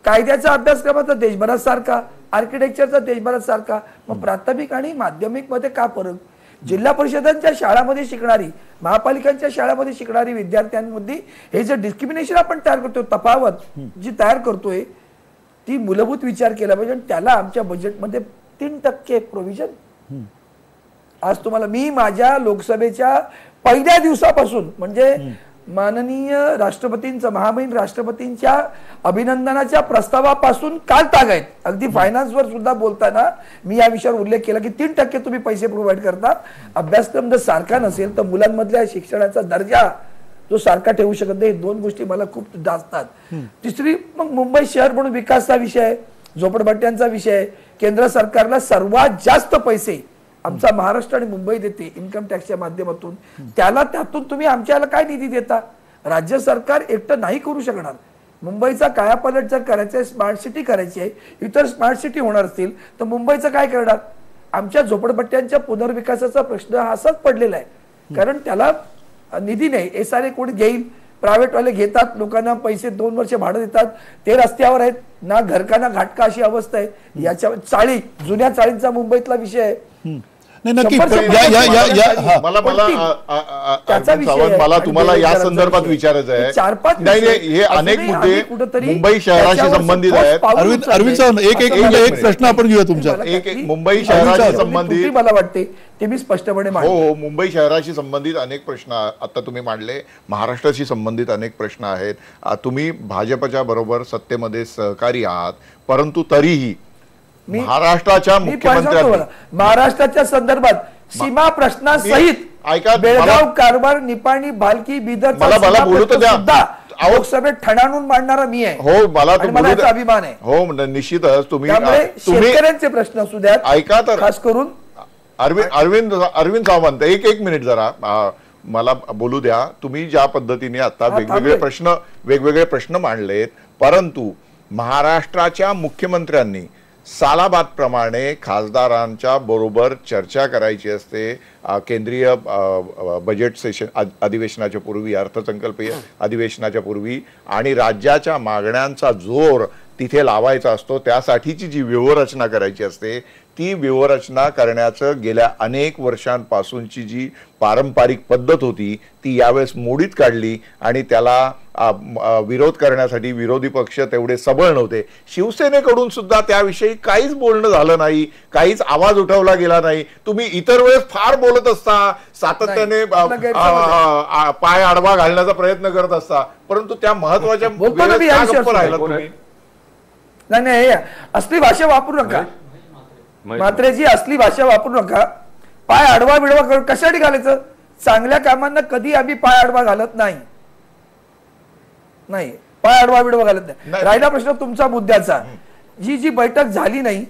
कायद्याचा अभ्यासक्रमाचा देशभरात सारखा, आर्किटेक्चरचा देशभरात सारखा. मग प्राथमिक आणि माध्यमिक मध्ये का फरक? जिल्हा परिषदांच्या शाळांमध्ये शिकणारी, महापालिकांच्या शाळांमध्ये शिकणारी विद्यार्थ्यांमध्ये हे जे डिस्क्रिमिनेशन आपण तयार करतोय, तफावत जी तयार करतोय, ती मूलभूत विचार केला पाहिजे. त्याला आमच्या बजेटमध्ये 3% प्रोव्हिजन. आज तुम्हाला मी माझ्या लोकसभेच्या पहिल्या दिवसापासून म्हणजे माननीय राष्ट्रपतींचं, महामहिम राष्ट्रपतींच्या अभिनंदनाच्या प्रस्तावापासून काल तागायत, अगदी फायनान्सवर सुद्धा बोलताना मी या विषयावर उल्लेख केला की 3% तुम्ही पैसे प्रोव्हाइड करता. अभ्यासक्रम जर सारखा नसेल तर मुलांमधल्या शिक्षणाचा दर्जा जो सारखा ठेवू शकत नाही. 2 गोष्टी मला खूप जास्तात. तिसरी मग मुंबई शहर म्हणून विकासाचा विषय, झोपडपट्ट्यांचा विषय, केंद्र सरकारला सर्वात जास्त पैसे आमचा महाराष्ट्र आणि मुंबई देते इन्कम टॅक्सच्या माध्यमातून, त्यातून तुम्ही आमच्याला काय निधी देता? राज्य सरकार एकटं नाही करू शकणार. मुंबईचा कायापालट जर करायचं आहे, स्मार्ट सिटी करायची आहे, इतर स्मार्ट सिटी होणार असतील तर मुंबईचं काय करणार? आमच्या झोपडपट्ट्यांच्या पुनर्विकासाचा प्रश्न असाच पडलेला आहे, कारण त्याला निधी नाही. SRA कोणी घेईल? प्रायव्हेटवाले घेतात, लोकांना पैसे 2 वर्ष भाडं देतात, ते रस्त्यावर आहेत, ना घरका ना घाटका अशी अवस्था आहे. याच्या चाळी, जुन्या चाळींचा मुंबईतला विषय आहे. मला तुम्हाला या संदर्भात विचारायचं आहे. नाही, हे अनेक मुद्दे मुंबई शहराशी संबंधित आहेत. अरविंद सावंत, एक प्रश्न आपण घेऊया तुमचा. एक मुंबई शहराशी संबंधित मला वाटते ते मी स्पष्टपणे हो, मुंबई शहराशी संबंधित अनेक प्रश्न आता तुम्ही मांडले, महाराष्ट्राशी संबंधित अनेक प्रश्न आहेत. तुम्ही भाजपच्या बरोबर सत्तेमध्ये सहकारी आहात, परंतु तरीही महाराष्ट्राच्या मुख्यमंत्र्यांनी महाराष्ट्राच्या संदर्भात सीमा प्रश्नासहित ऐका, बेळगाव, कारवार, निपाणी, भालकी, बिदर मला बोलू तर द्या. लोकसभेत ठणाणून मांडणारा मी आहे. हो, मला अभिमान आहे. हो, निश्चितच. तुम्ही शेतकऱ्यांचे प्रश्न असू द्या, ऐका तर, खास करून अरविंद सावंत, एक मिनिट जरा मला बोलू द्या. तुम्ही ज्या पद्धतीने आता वेगवेगळे प्रश्न मांडलेत, परंतु महाराष्ट्राच्या मुख्यमंत्र्यांनी सालाबाद प्रमाणे खासदारांच्या बरोबर चर्चा करायची असते. केंद्रीय बजेट सेशन अधिवेशनाच्या पूर्वी, अर्थसंकल्पीय अधिवेशनाच्या पूर्वी, आणि राज्याच्या मागण्यांचा जोर तिथे लावायचा असतो, त्यासाठीची जी व्यूहरचना करायची असते ती व्यूहरचना करण्याचं गेल्या अनेक वर्षांपासूनची जी पारंपरिक पद्धत होती ती यावेळेस मोडीत काढली आणि त्याला विरोध करण्यासाठी विरोधी पक्ष तेवढे सबळ नव्हते. शिवसेनेकडून सुद्धा त्याविषयी काहीच बोलणं झालं नाही, काहीच आवाज उठवला गेला नाही. तुम्ही इतर वेळेस फार बोलत असता, सातत्याने पाय आडवा घालण्याचा प्रयत्न करत असता, परंतु त्या महत्वाच्या नाही असली भाषा वापरू नका. मात्रेची असली भाषा वापरू नका. पाय आडवा बिडवा कशासाठी घालायचं? चांगल्या कामांना कधी आम्ही पाय आडवा घालत नाही. पाय आडवा बिडवा घालत नाही. राहिला प्रश्न तुमचा मुद्द्याचा, जी बैठक झाली नाही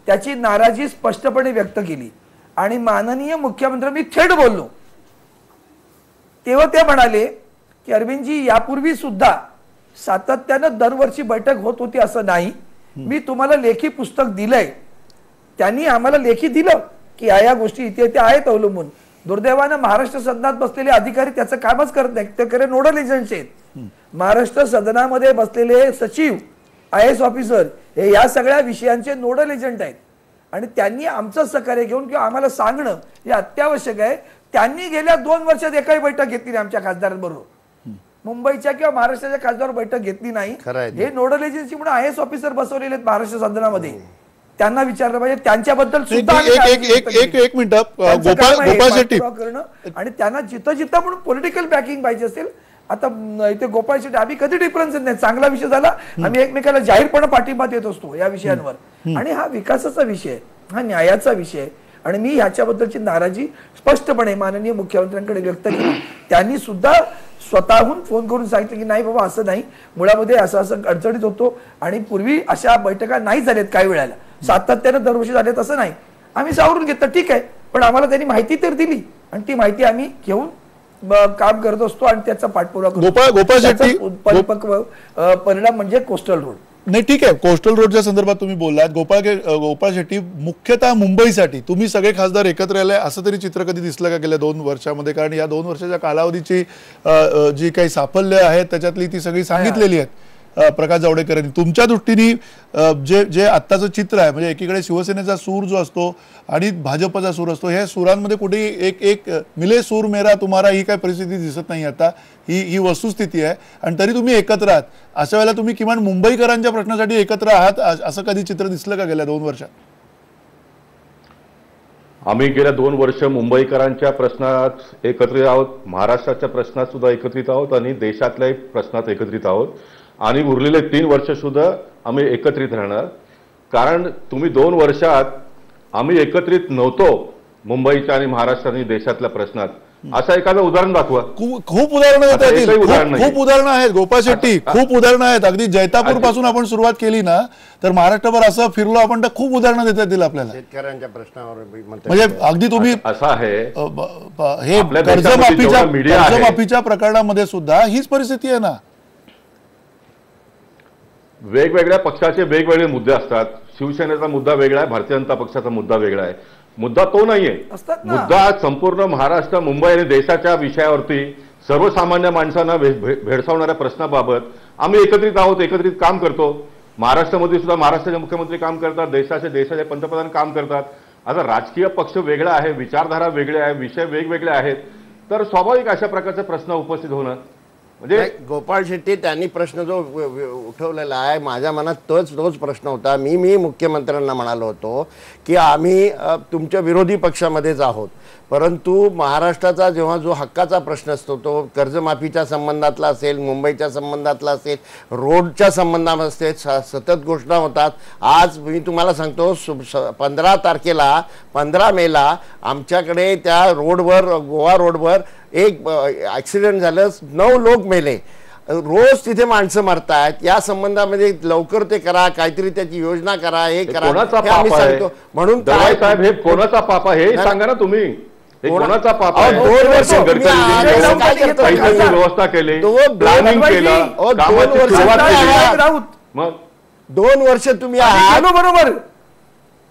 त्याची नाराजी स्पष्टपणे व्यक्त केली आणि माननीय मुख्यमंत्री मी थेट बोललो तेव्हा ते म्हणाले की अरविंदजी यापूर्वी सुद्धा सातत्यानं दरवर्षी बैठक होत होती असं नाही. मी तुम्हाला लेखी पुस्तक दिलंय, त्यांनी आम्हाला लेखी दिलं की या गोष्टी इथे त्या आहेत अवलंबून. दुर्दैवानं महाराष्ट्र सदनात बसलेले अधिकारी त्याचं कामच करत नाहीत, ते खरे नोडल एजंट्स आहेत. महाराष्ट्र सदनामध्ये बसलेले सचिव, IAS ऑफिसर हे या सगळ्या विषयांचे नोडल एजंट आहेत आणि त्यांनी आमचं सहकार्य घेऊन किंवा आम्हाला सांगणं हे अत्यावश्यक आहे. त्यांनी गेल्या 2 वर्षात एकही बैठक घेतली नाही आमच्या खासदारांबरोबर. मुंबईच्या किंवा महाराष्ट्राच्या खासदार बैठक घेतली नाही. हे नोडल एजन्सी म्हणून IAS ऑफिसर बसवलेले आहेत महाराष्ट्र सदनामध्ये. त्यांना विचारलं पाहिजे, त्यांच्याबद्दल सुद्धा एक मिनिट गोपाळ शेट्टी करणं आणि त्यांना जिथं जिथं म्हणून पॉलिटिकल बॅकिंग पाहिजे असेल. आता इथे गोपाळ शेट्टी आम्ही कधी डिफरन्स नाही, चांगला विषय झाला आम्ही एकमेकाला जाहीरपणे पाठिंबा देत असतो या विषयांवर. आणि हा विकासाचा विषय, हा न्यायाचा विषय आणि मी ह्याच्याबद्दलची नाराजी स्पष्टपणे माननीय मुख्यमंत्र्यांकडे व्यक्त केली. त्यांनी सुद्धा स्वतःहून फोन करून सांगितलं की नाही बाबा असं नाही, मुळामध्ये असं असं अडचणीत होतो आणि पूर्वी अशा बैठका नाही झाल्यात, काही वेळेला सातत्यानं दरवर्षी झालेत असं नाही. आम्ही सावरून घेतलं, ठीक आहे, पण आम्हाला त्यांनी माहिती तर दिली आणि ती माहिती आम्ही घेऊन काम करत असतो आणि त्याचा पाठपुरावा करतो. गोपाळ शेट्टी परिपक्व परिणाम म्हणजे कोस्टल रोड. नाही ठीक आहे, कोस्टल रोडच्या संदर्भात तुम्ही बोललात. गोपाळ शेट्टी, मुख्यतः मुंबईसाठी तुम्ही सगळे खासदार एकत्र आले असं तरी चित्र कधी दिसलं का गेल्या 2 वर्षामध्ये? कारण या 2 वर्षाच्या कालावधीची जी काही साफल्य आहेत त्याच्यातली ती सगळी सांगितलेली आहेत प्रकाश जावडेकर यांनी. तुमच्या दृष्टीने जे आत्ताचं चित्र आहे, म्हणजे एकीकडे शिवसेनेचा सूर जो असतो आणि भाजपचा सूर असतो, ह्या सुरांमध्ये कुठेही एक मिले सूर मेरा तुम्हारा ही काय परिस्थिती दिसत नाही आता. ही वस्तुस्थिती आहे आणि तरी तुम्ही एकत्र आहात. अशा वेळेला तुम्ही किमान मुंबईकरांच्या प्रश्नासाठी एकत्र आहात असं कधी चित्र दिसलं का गेल्या 2 वर्षात? आम्ही गेल्या 2 वर्ष मुंबईकरांच्या प्रश्नात एकत्रित आहोत, महाराष्ट्राच्या प्रश्नात सुद्धा एकत्रित आहोत आणि देशातल्याही प्रश्नात एकत्रित आहोत आणि उरलेले 3 वर्ष सुद्धा आम्ही एकत्रित राहणार. कारण तुम्ही 2 वर्षात आम्ही एकत्रित नव्हतो मुंबईच्या आणि महाराष्ट्र आणि देशातल्या प्रश्नात, असं एखादं उदाहरण दाखवा. खूप उदाहरणं देता येतील, खूप उदाहरणं आहेत गोपाळ शेट्टी, खूप उदाहरणं आहेत. अगदी जैतापूर पासून आपण सुरुवात केली ना तर महाराष्ट्रभर असं फिरलो आपण तर खूप उदाहरणं देता येतील आपल्याला शेतकऱ्यांच्या प्रश्नावर. म्हणजे अगदी तुम्ही असं आहे, हे कर्जमाफीच्या प्रकरणामध्ये सुद्धा हीच परिस्थिती आहे ना. वेगवेगळ्या पक्षाचे वेगवेगळे मुद्दे असतात. शिवसेनेचा मुद्दा वेगळा आहे, भारतीय जनता पक्षाचा मुद्दा वेगळा आहे. मुद्दा तो नाहीये. मुद्दा संपूर्ण महाराष्ट्र, मुंबई आणि देशाच्या विषयावरती सर्वसामान्य माणसांना भेडसावणाऱ्या प्रश्नाबाबत आम्ही एकत्रित आहोत, एकत्रित काम करतो. महाराष्ट्रामध्ये सुद्धा महाराष्ट्राचे मुख्यमंत्री काम करतात, देशाचे पंतप्रधान काम करतात. आता राजकीय पक्ष वेगळा आहे, विचारधारा वेगळी आहे, विषय वेगवेगळे आहेत, तर स्वाभाविक अशा प्रकारचे प्रश्न उपस्थित होणं. म्हणजे गोपाळ शेट्टी त्यांनी प्रश्न जो उठवलेला आहे माझ्या मनात तोच प्रश्न होता. मी मुख्यमंत्र्यांना म्हणालो होतो की आम्ही तुमच्या विरोधी पक्षामध्येच आहोत, परंतु महाराष्ट्राचा जेव्हा जो हक्काचा प्रश्न असतो तो कर्जमाफीच्या संबंधातला असेल, मुंबईच्या संबंधातला असेल, रोडच्या संबंधामध्ये असेल, सतत घोषणा होतात. आज मी तुम्हाला सांगतो 15 मेला आमच्याकडे त्या रोडवर, गोवा रोडवर एक ॲक्सिडेंट झालं, 9 लोक मेले. रोज तिथे माणसं मरतायत. या संबंधामध्ये लवकर ते करा, काहीतरी त्याची योजना करा, हे करा, आम्ही सांगतो. म्हणून काय साहेब, हे कोणाचा पाप आहे हे सांगा ना तुम्ही. कोणाचा पाप आहे? 2 वर्ष व्यवस्था केली, प्लॅनिंग केलं, कामाची सुरुवात केली. मग 2 वर्ष तुम्ही बरोबर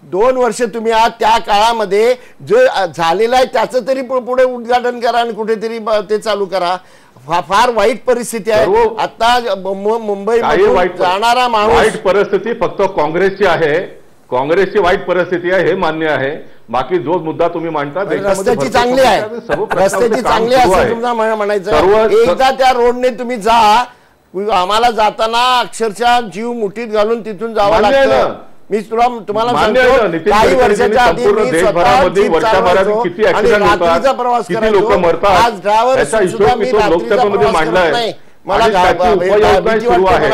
2 वर्ष तुम्ही आज त्या काळामध्ये जो झालेला आहे त्याचं तरी पुढे उद्घाटन करा आणि कुठेतरी ते चालू करा. फार वाईट परिस्थिती आहे आता मुंबई जाणारा माणूस. वाईट परिस्थिती फक्त काँग्रेसची आहे, काँग्रेसची वाईट परिस्थिती आहे हे मान्य आहे. बाकी जो मुद्दा तुम्ही मांडता रस्त्याची चांगली आहे, रस्त्याची चांगली आहे असं तुम्हाला म्हणायचं. एकदा त्या रोडने तुम्ही जा, आम्हाला जाताना अक्षरशः जीव मुठीत घालून तिथून जावं लागतं. मी तुम्हाला सांगतो काही वर्षाच्या आधी मी रात्रीचा प्रवास करायचो. आज ड्रायव्हर सुद्धा मी रात्रीचा प्रवास करत नाही. मला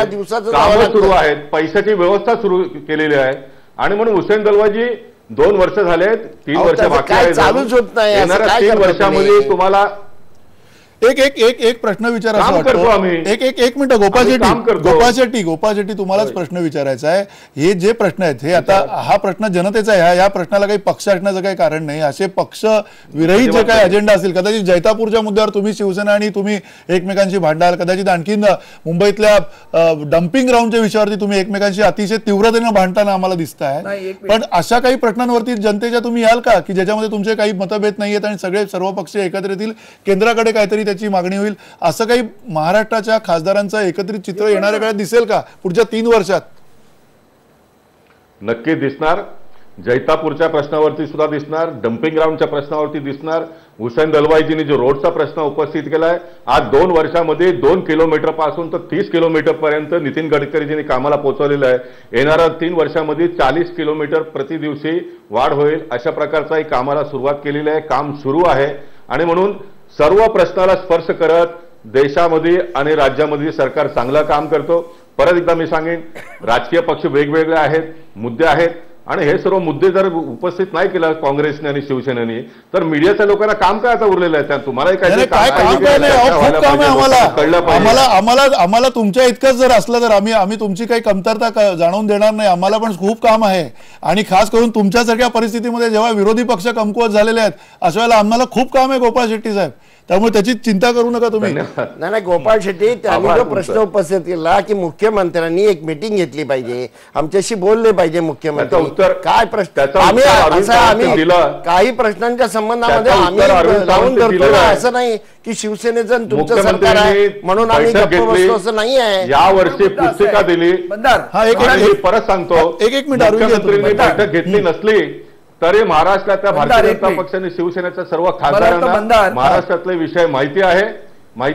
दिवसाचं सुरू आहेत, पैशाची व्यवस्था सुरू केलेली आहे. आणि म्हणून हुसेन दलवाजी 2 वर्ष झालेत, 3 वर्ष बाकी आहेत. चालूच होत नाही. येणाऱ्या 3 वर्षामध्ये तुम्हाला एक प्रश्न विचारायचा वाटतो. एक मिनिट गोपाळ शेट्टी तुम्हालाच प्रश्न विचारायचा आहे. हे जे प्रश्न आहेत हे आता हा प्रश्न जनतेचा आहे, या प्रश्नाला काही पक्ष असण्याचं काही कारण नाही. असे पक्ष विरहित जे काही अजेंडा असतील, कदाचित जैतापूरच्या मुद्द्यावर तुम्ही शिवसेना आणि तुम्ही एकमेकांशी भांडाल, कदाचित आणखीन मुंबईतल्या डम्पिंग ग्राउंडच्या विषयावरती तुम्ही एकमेकांशी अतिशय तीव्रतेने भांडताना आम्हाला दिसत आहे. पण अशा काही प्रश्नांवरती जनतेच्या तुम्ही याल का की ज्याच्यामध्ये तुमचे काही मतभेद नाहीयेत आणि सर्व पक्ष एकत्र येतील, केंद्राकडे काहीतरी त्याची मागणी होईल, असं काही महाराष्ट्राच्या खासदारांचं एकत्रित चित्र येणाऱ्या काळात दिसेल का पुढच्या 3 वर्षात? नक्की दिसणार. जैतापूरच्या प्रश्नावरती सुद्धा दिसणार, डम्पिंग ग्राउंडच्या प्रश्नावरती दिसणार. हुसेन दलवाईजींनी जो रोडचा प्रश्न उपस्थित केलाय, आज 2 वर्षामध्ये 2 किलोमीटर पासून तर 30 किलोमीटर पर्यंत नितीन गडकरीजींनी कामाला पोहोचवलेलं आहे. येणाऱ्या 3 वर्षामध्ये 40 किलोमीटर प्रति दिवशी वाढ होईल, अशा प्रकारचा कामाला सुरुवात केलेली आहे. काम सुरू आहे. आणि म्हणून सर्व प्रश्नाला स्पर्श करत देशामध्ये आणि राज्यामध्ये सरकार चांगलं काम करतो. परत एकदा मी सांगेन, राजकीय पक्ष वेगवेगळे आहेत, मुद्दे आहेत, आणि हे सर्व मुद्दे जर उपस्थित नाही केला काँग्रेसने आणि शिवसेनेने तर मीडियाच्या लोकांना काम काय आता उरलेलं आहे? त्या तुम्हालाही काय आम्हाला तुमच्या इतकंच जर असलं तर आम्ही तुमची काही कमतरता जाणवून देणार नाही. आम्हाला पण खूप काम आहे. आणि खास करून तुमच्यासारख्या परिस्थितीमध्ये जेव्हा विरोधी पक्ष कमकुवत झालेले आहेत अशा वेळेला आम्हाला खूप काम आहे गोपाळ शेट्टी साहेब. त्यामुळे त्याची चिंता करू नका तुम्ही. नाही गोपाळ शेट्टी, त्यांनी जो प्रश्न उपस्थित केला की मुख्यमंत्र्यांनी एक मीटिंग घेतली पाहिजे, आमच्याशी बोलले पाहिजे मुख्यमंत्री, काय प्रश्न आम्ही काही प्रश्नांच्या संबंधामध्ये आम्ही लावून धरतो. असं नाही की शिवसेनेचं तुमचं सरकार आहे म्हणून आम्ही गप्प बसतो, असं नाही आहे. या वर्षी पुस्तिका दिली. परत सांगतो, एक मिनिट, मुख्यमंत्र्यांनी बैठक घेतली नसली तरी महाराष्ट्रातल्या भारतीय जनता पक्षाने शिवसेनेच्या सर्व खासदारांना महाराष्ट्रातले विषय माहिती आहे.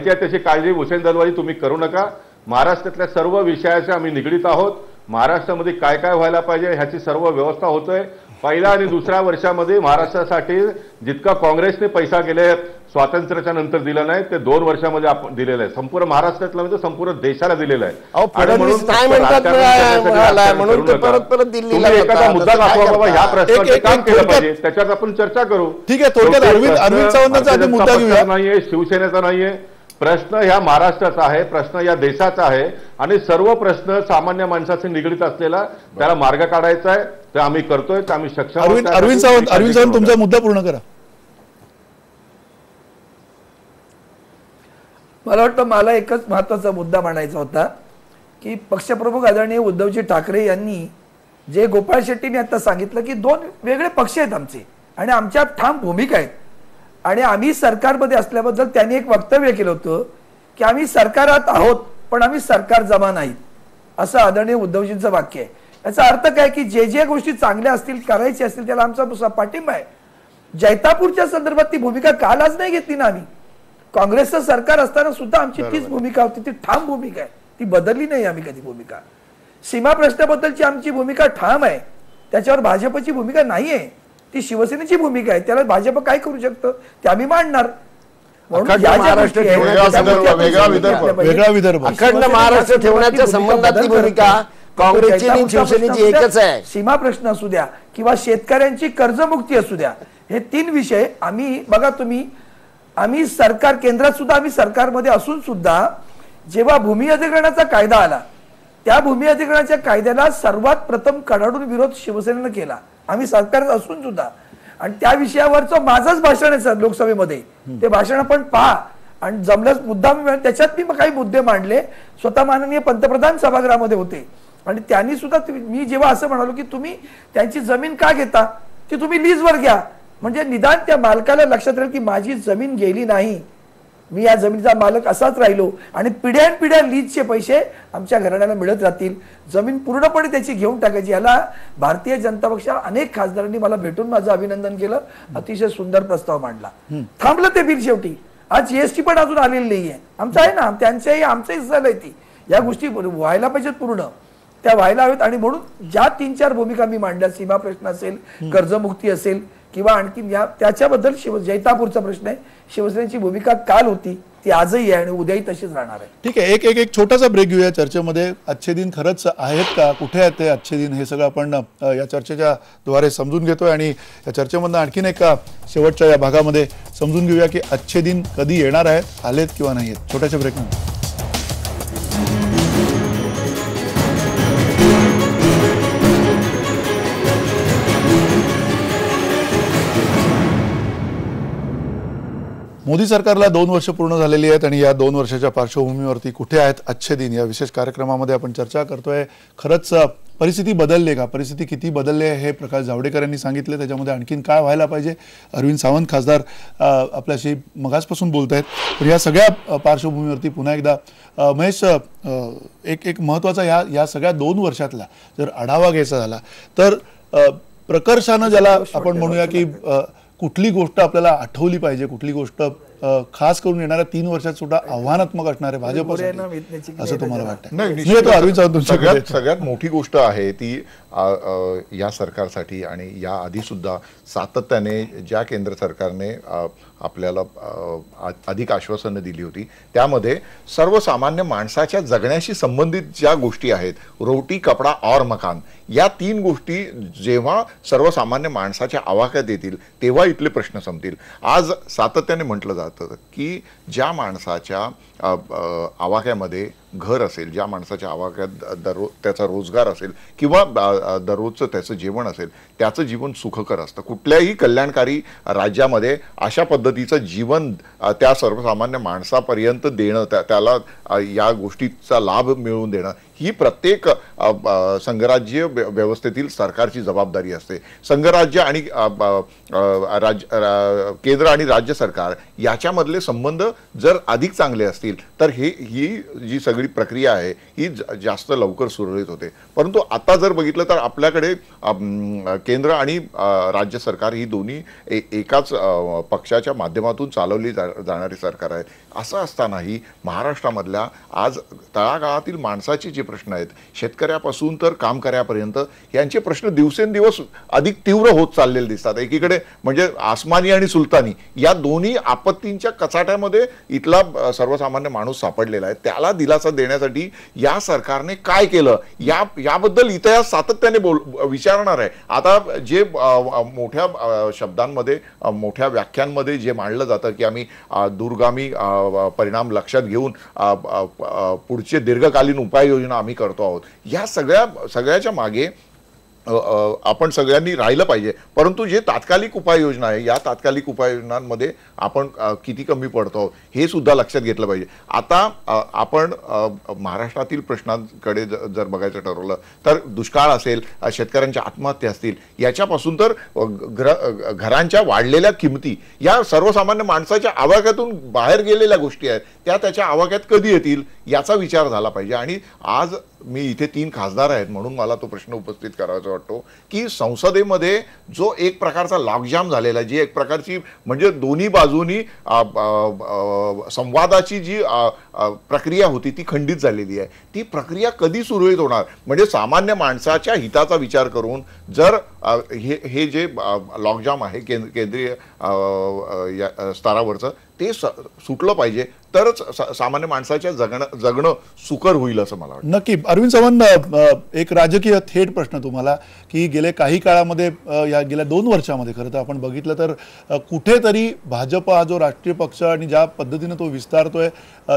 त्याची काळजी हुसेन दलवाई तुम्ही करू नका. महाराष्ट्रातल्या सर्व विषयाचे आम्ही निगडीत आहोत. महाराष्ट्रामध्ये काय काय व्हायला पाहिजे ह्याची सर्व व्यवस्था होतोय. पहिल्या आणि दुसऱ्या वर्षामध्ये महाराष्ट्रासाठी जितका काँग्रेसने पैसा गेले स्वातंत्र्याच्या नंतर दिला नाही ते 2 वर्षामध्ये आपण दिलेलं आहे. संपूर्ण महाराष्ट्रातला म्हणजे संपूर्ण देशाला दिलेलं आहे. एखादा मुद्दा दाखवा बाबा ह्या प्रश्नावर काम केलं पाहिजे, त्याच्यात आपण चर्चा करू. ठीक आहे, थोडक्यात अरविंद सावंतांचा मुद्दा घेऊया. नाहीये, शिवसेनेचा नाहीये प्रश्न, ह्या महाराष्ट्राचा आहे प्रश्न, या देशाचा आहे. आणि सर्व प्रश्न सामान्य माणसाचे निगडीत असलेला त्याला मार्ग काढायचा आहे. ते आम्ही करतोय, ते आम्ही सक्षम. अरविंद सावंत तुमचा मुद्दा पूर्ण करा. मला वाटतं मला एकच महत्त्वाचा मुद्दा मांडायचा होता की पक्षप्रमुख आदरणीय उद्धवजी ठाकरे यांनी जे गोपाळ शेट्टीने आता सांगितलं की 2 वेगळे पक्ष आहेत आमचे आणि आमच्या ठाम भूमिका आहेत. आणि आम्ही सरकारमध्ये असल्याबद्दल त्यांनी एक वक्तव्य केलं होतं की आम्ही सरकारात आहोत पण आम्ही सरकार जमा नाहीत, असं आदरणीय उद्धवजींचं वाक्य आहे. याचा अर्थ काय की जे गोष्टी चांगल्या असतील करायच्या असतील त्याला आमचा पाठिंबा आहे. जैतापूरच्या संदर्भात ती भूमिका काल आज नाही घेतली ना आम्ही. काँग्रेसचं सरकार असताना सुद्धा आमची तीच भूमिका होती, ती ठाम भूमिका आहे, ती बदलली नाही आम्ही कधी भूमिका. सीमा प्रश्नाबद्दलची आमची भूमिका ठाम आहे, त्याच्यावर भाजपची भूमिका नाही आहे, ती शिवसेनेची भूमिका आहे. त्याला भाजप काय करू शकतं ते आम्ही मांडणार. वेगळा विदर्भ, अखंड महाराष्ट्र ठेवण्याच्या संबंधातली भूमिका काँग्रेसची आणि शिवसेनेची एकच आहे. सीमा प्रश्न असू द्या किंवा शेतकऱ्यांची कर्जमुक्ती असू द्या, हे 3 विषय आम्ही बघा तुम्ही आम्ही सरकार केंद्रात सुद्धा आम्ही सरकारमध्ये असून सुद्धा जेव्हा भूमी अधिग्रहणाचा कायदा आला त्या भूमी अधिग्रहणाच्या कायद्याला सर्वात प्रथम कडाडून विरोध शिवसेनेनं केला, आम्ही सरकारत असून सुद्धा. आणि त्या विषयावरचं माझंच भाषण आहे लोकसभेमध्ये, ते भाषण आपण पहा आणि जमल्यास मुद्दाम त्याच्यात मी काही मुद्दे मांडले. स्वतः माननीय पंतप्रधान सभागृहामध्ये होते आणि त्यांनी सुद्धा मी जेव्हा असं म्हणालो की तुम्ही त्यांची जमीन का घेता, ती तुम्ही लीजवर घ्या, म्हणजे निदान त्या मालकाला लक्षात राहील की माझी जमीन गेली नाही, मी या जमिनीचा मालक असाच राहिलो आणि पिढ्यानपिढ्या लीजचे पैसे आमच्या घराण्याला मिळत राहतील, जमीन पूर्णपणे त्याची घेऊन टाकायची. याला भारतीय जनता पक्षा अनेक खासदारांनी मला भेटून माझं अभिनंदन केलं, अतिशय सुंदर प्रस्ताव मांडला. थांबलं ते बिल शेवटी. आज जीएसटी पण अजून आलेली नाहीये. आमचं आहे ना, त्यांच्याही आमचंही झालंय ती. या गोष्टी व्हायला पाहिजेत, पूर्ण त्या व्हायला हवेत. आणि म्हणून ज्या 3-4 भूमिका मी मांडल्या, सीमा प्रश्न असेल, कर्जमुक्ती असेल किंवा आणखी त्याच्याबद्दल जैतापूरचा प्रश्न आहे, शिवसेनेची भूमिका काल होती ती आजही आहे आणि उद्याही तशीच राहणार आहे. ठीक आहे, एक छोटासा ब्रेक घेऊया चर्चेमध्ये. अच्छे दिन खरंच आहेत का, कुठे आहेत ते अच्छे दिन, हे सगळं आपण या चर्चेच्या द्वारे समजून घेतोय. आणि या चर्चेमधनं आणखीन एका शेवटच्या या भागामध्ये समजून घेऊया की अच्छे दिन कधी येणार आहेत, आलेत किंवा नाही आहेत. छोट्याशा ब्रेक नंतर मोदी सरकारला 2 वर्ष पूर्ण झालेली आहेत आणि या 2 वर्षाच्या पार्श्वभूमीवरती कुठे आहेत अच्छे दिन या विशेष कार्यक्रमामध्ये आपण चर्चा करतोय. खरंच परिस्थिती बदलली का, परिस्थिती किती बदलली आहे हे प्रकाश जावडेकर यांनी सांगितले. त्याच्यामध्ये आणखीन काय व्हायला पाहिजे, अरविंद सावंत खासदार आपल्याशी मगासपासून बोलत आहेत. तर या सगळ्या पार्श्वभूमीवरती पुन्हा एकदा महेश, एक महत्त्वाचा या सगळ्या 2 वर्षातला जर आढावा घ्यायचा झाला तर प्रकर्षानं ज्याला आपण म्हणूया की कुठली गोष्ट आपल्याला आठवली पाहिजे, कुठली गोष्ट खास करून येणाऱ्या 3 वर्षात सुद्धा आव्हानात्मक असणार आहे भाजपसाठी, असं तुम्हाला वाटतं? नाही, अरविंद सावंत, सगळ्यात मोठी गोष्ट आहे ती या सरकारसाठी आणि या आधी सुद्धा सातत्याने ज्या केंद्र सरकारने आपल्याला अधिक आश्वासनं दिली होती त्यामध्ये सर्वसामान्य माणसाच्या जगण्याशी संबंधित ज्या गोष्टी आहेत, रोटी कपडा और मकान, या 3 गोष्टी जेव्हा सर्वसामान्य माणसाच्या आवाक्यात येतील तेव्हा इथले प्रश्न संपतील. आज सातत्याने म्हटलं जातं की ज्या माणसाच्या आवाक्यामध्ये घर असेल, ज्या माणसाच्या आवाक्यात त्याचा रोजगार असेल किंवा दररोजचं त्याचं जेवण असेल, त्याचं जीवन सुखकर असतं. कुठल्याही कल्याणकारी राज्यामध्ये अशा पद्धतीचं जीवन त्या सर्वसामान्य माणसापर्यंत देणं, त्याला या गोष्टीचा लाभ मिळवून देणं ही प्रत्येक संघराज्य व्यवस्थेतील सरकारची जबाबदारी असते. संघराज्य आणि केंद्र आणि राज्य सरकार याच्यामधले संबंध जर अधिक चांगले असतील तर ही जी सगळी प्रक्रिया आहे ही जास्त लवकर सुरळीत होते. परंतु आता जर बघितलं तर आपल्याकडे केंद्र आणि राज्य सरकार ही दोन्ही एकाच पक्षाच्या माध्यमातून चालवली जाणारी सरकार आहे. असं असतानाही महाराष्ट्रामधल्या आज तळागाळातील माणसाचे जे प्रश्न आहेत, शेतकऱ्यापासून तर कामकऱ्यापर्यंत यांचे प्रश्न दिवसेंदिवस अधिक तीव्र होत चाललेले दिसतात. एकीकडे म्हणजे आसमानी आणि सुलतानी या दोन्ही आपत्तींच्या कचाट्यामध्ये इथला सर्वसामान्य माणूस सापडलेला आहे. त्याला दिलासा देण्यासाठी या सरकारने काय केलं याबद्दल इतिहास सातत्याने विचारणार आहे. आता जे मोठ्या शब्दांमध्ये, मोठ्या व्याख्यांमध्ये जे मांडलं जातं की आम्ही दूरगामी परिणाम लक्षात घेऊन पुढचे दीर्घकालीन उपाययोजना आम्ही करतो आहोत, या सगळ्याच्या मागे आपण सगळ्यांनी राहिलं पाहिजे. परंतु जे तात्कालिक उपाययोजना आहे या तात्कालिक उपाययोजनांमध्ये आपण किती कमी पडतो हे सुद्धा लक्षात घेतलं पाहिजे. आता आपण महाराष्ट्रातील प्रश्नांकडे जर बघायचं ठरवलं तर दुष्काळ असेल, शेतकऱ्यांच्या आत्महत्या असतील, याच्यापासून तर घरांच्या वाढलेल्या किमती या सर्वसामान्य माणसाच्या आवाक्यातून बाहेर गेलेल्या गोष्टी आहेत, त्या त्याच्या आवाक्यात कधी येतील याचा विचार झाला पाहिजे. आणि आज मी इथे 3 खासदार आहेत म्हणून मला तो प्रश्न उपस्थित करायचा वाटतो की संसदेमध्ये जो एक प्रकारचा लॉकजाम झालेला, जी एक प्रकारची म्हणजे दोन्ही बाजूनी संवादाची जी प्रक्रिया होती ती खंडित झालेली आहे. ती प्रक्रिया कधी सुरळीत होणार? म्हणजे सामान्य माणसाच्या हिताचा विचार करून जर हे जे लॉकजाम आहे केंद्रीय स्तरावरचं ते सुटलं पाहिजे तरच सामान्य माणसाच्या जगणं सुकर होईल असं मला वाटतं. नक्की. अरविंद सावंत, एक राजकीय थेट प्रश्न तुम्हाला की गेले काही काळामध्ये या गेल्या 2 वर्षामध्ये खरं तर आपण बघितलं तर कुठेतरी भाजप हा जो राष्ट्रीय पक्ष आणि ज्या पद्धतीने तो विस्तारतोय,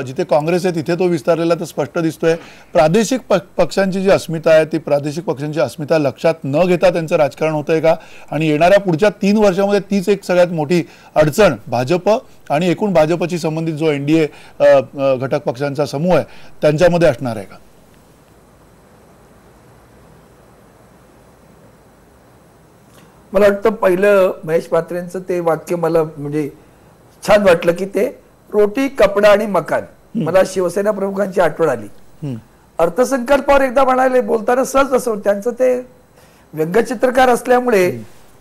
जिथे काँग्रेस आहे तिथे तो विस्तारलेला तर स्पष्ट दिसतोय. प्रादेशिक पक्षांची जी अस्मिता आहे ती प्रादेशिक पक्षांची अस्मिता लक्षात न घेता त्यांचं राजकारण होतंय का? आणि येणाऱ्या पुढच्या 3 वर्षामध्ये तीच एक सगळ्यात मोठी अडचण भाजप आणि एकूण भाजपची संबंधित जो एनडीए घटक पक्षांचा समूह आहे त्यांच्यामध्ये असणार आहे का? मला वाटतं पहिलं महेश पात्रेंचं ते वाक्य मला म्हणजे छान वाटलं की ते रोटी, कपडा आणि मकान. मला शिवसेना प्रमुखांची आठवण आली. अर्थसंकल्पावर एकदा म्हणाले बोलताना सहज असं, त्यांचं ते व्यंगचित्रकार असल्यामुळे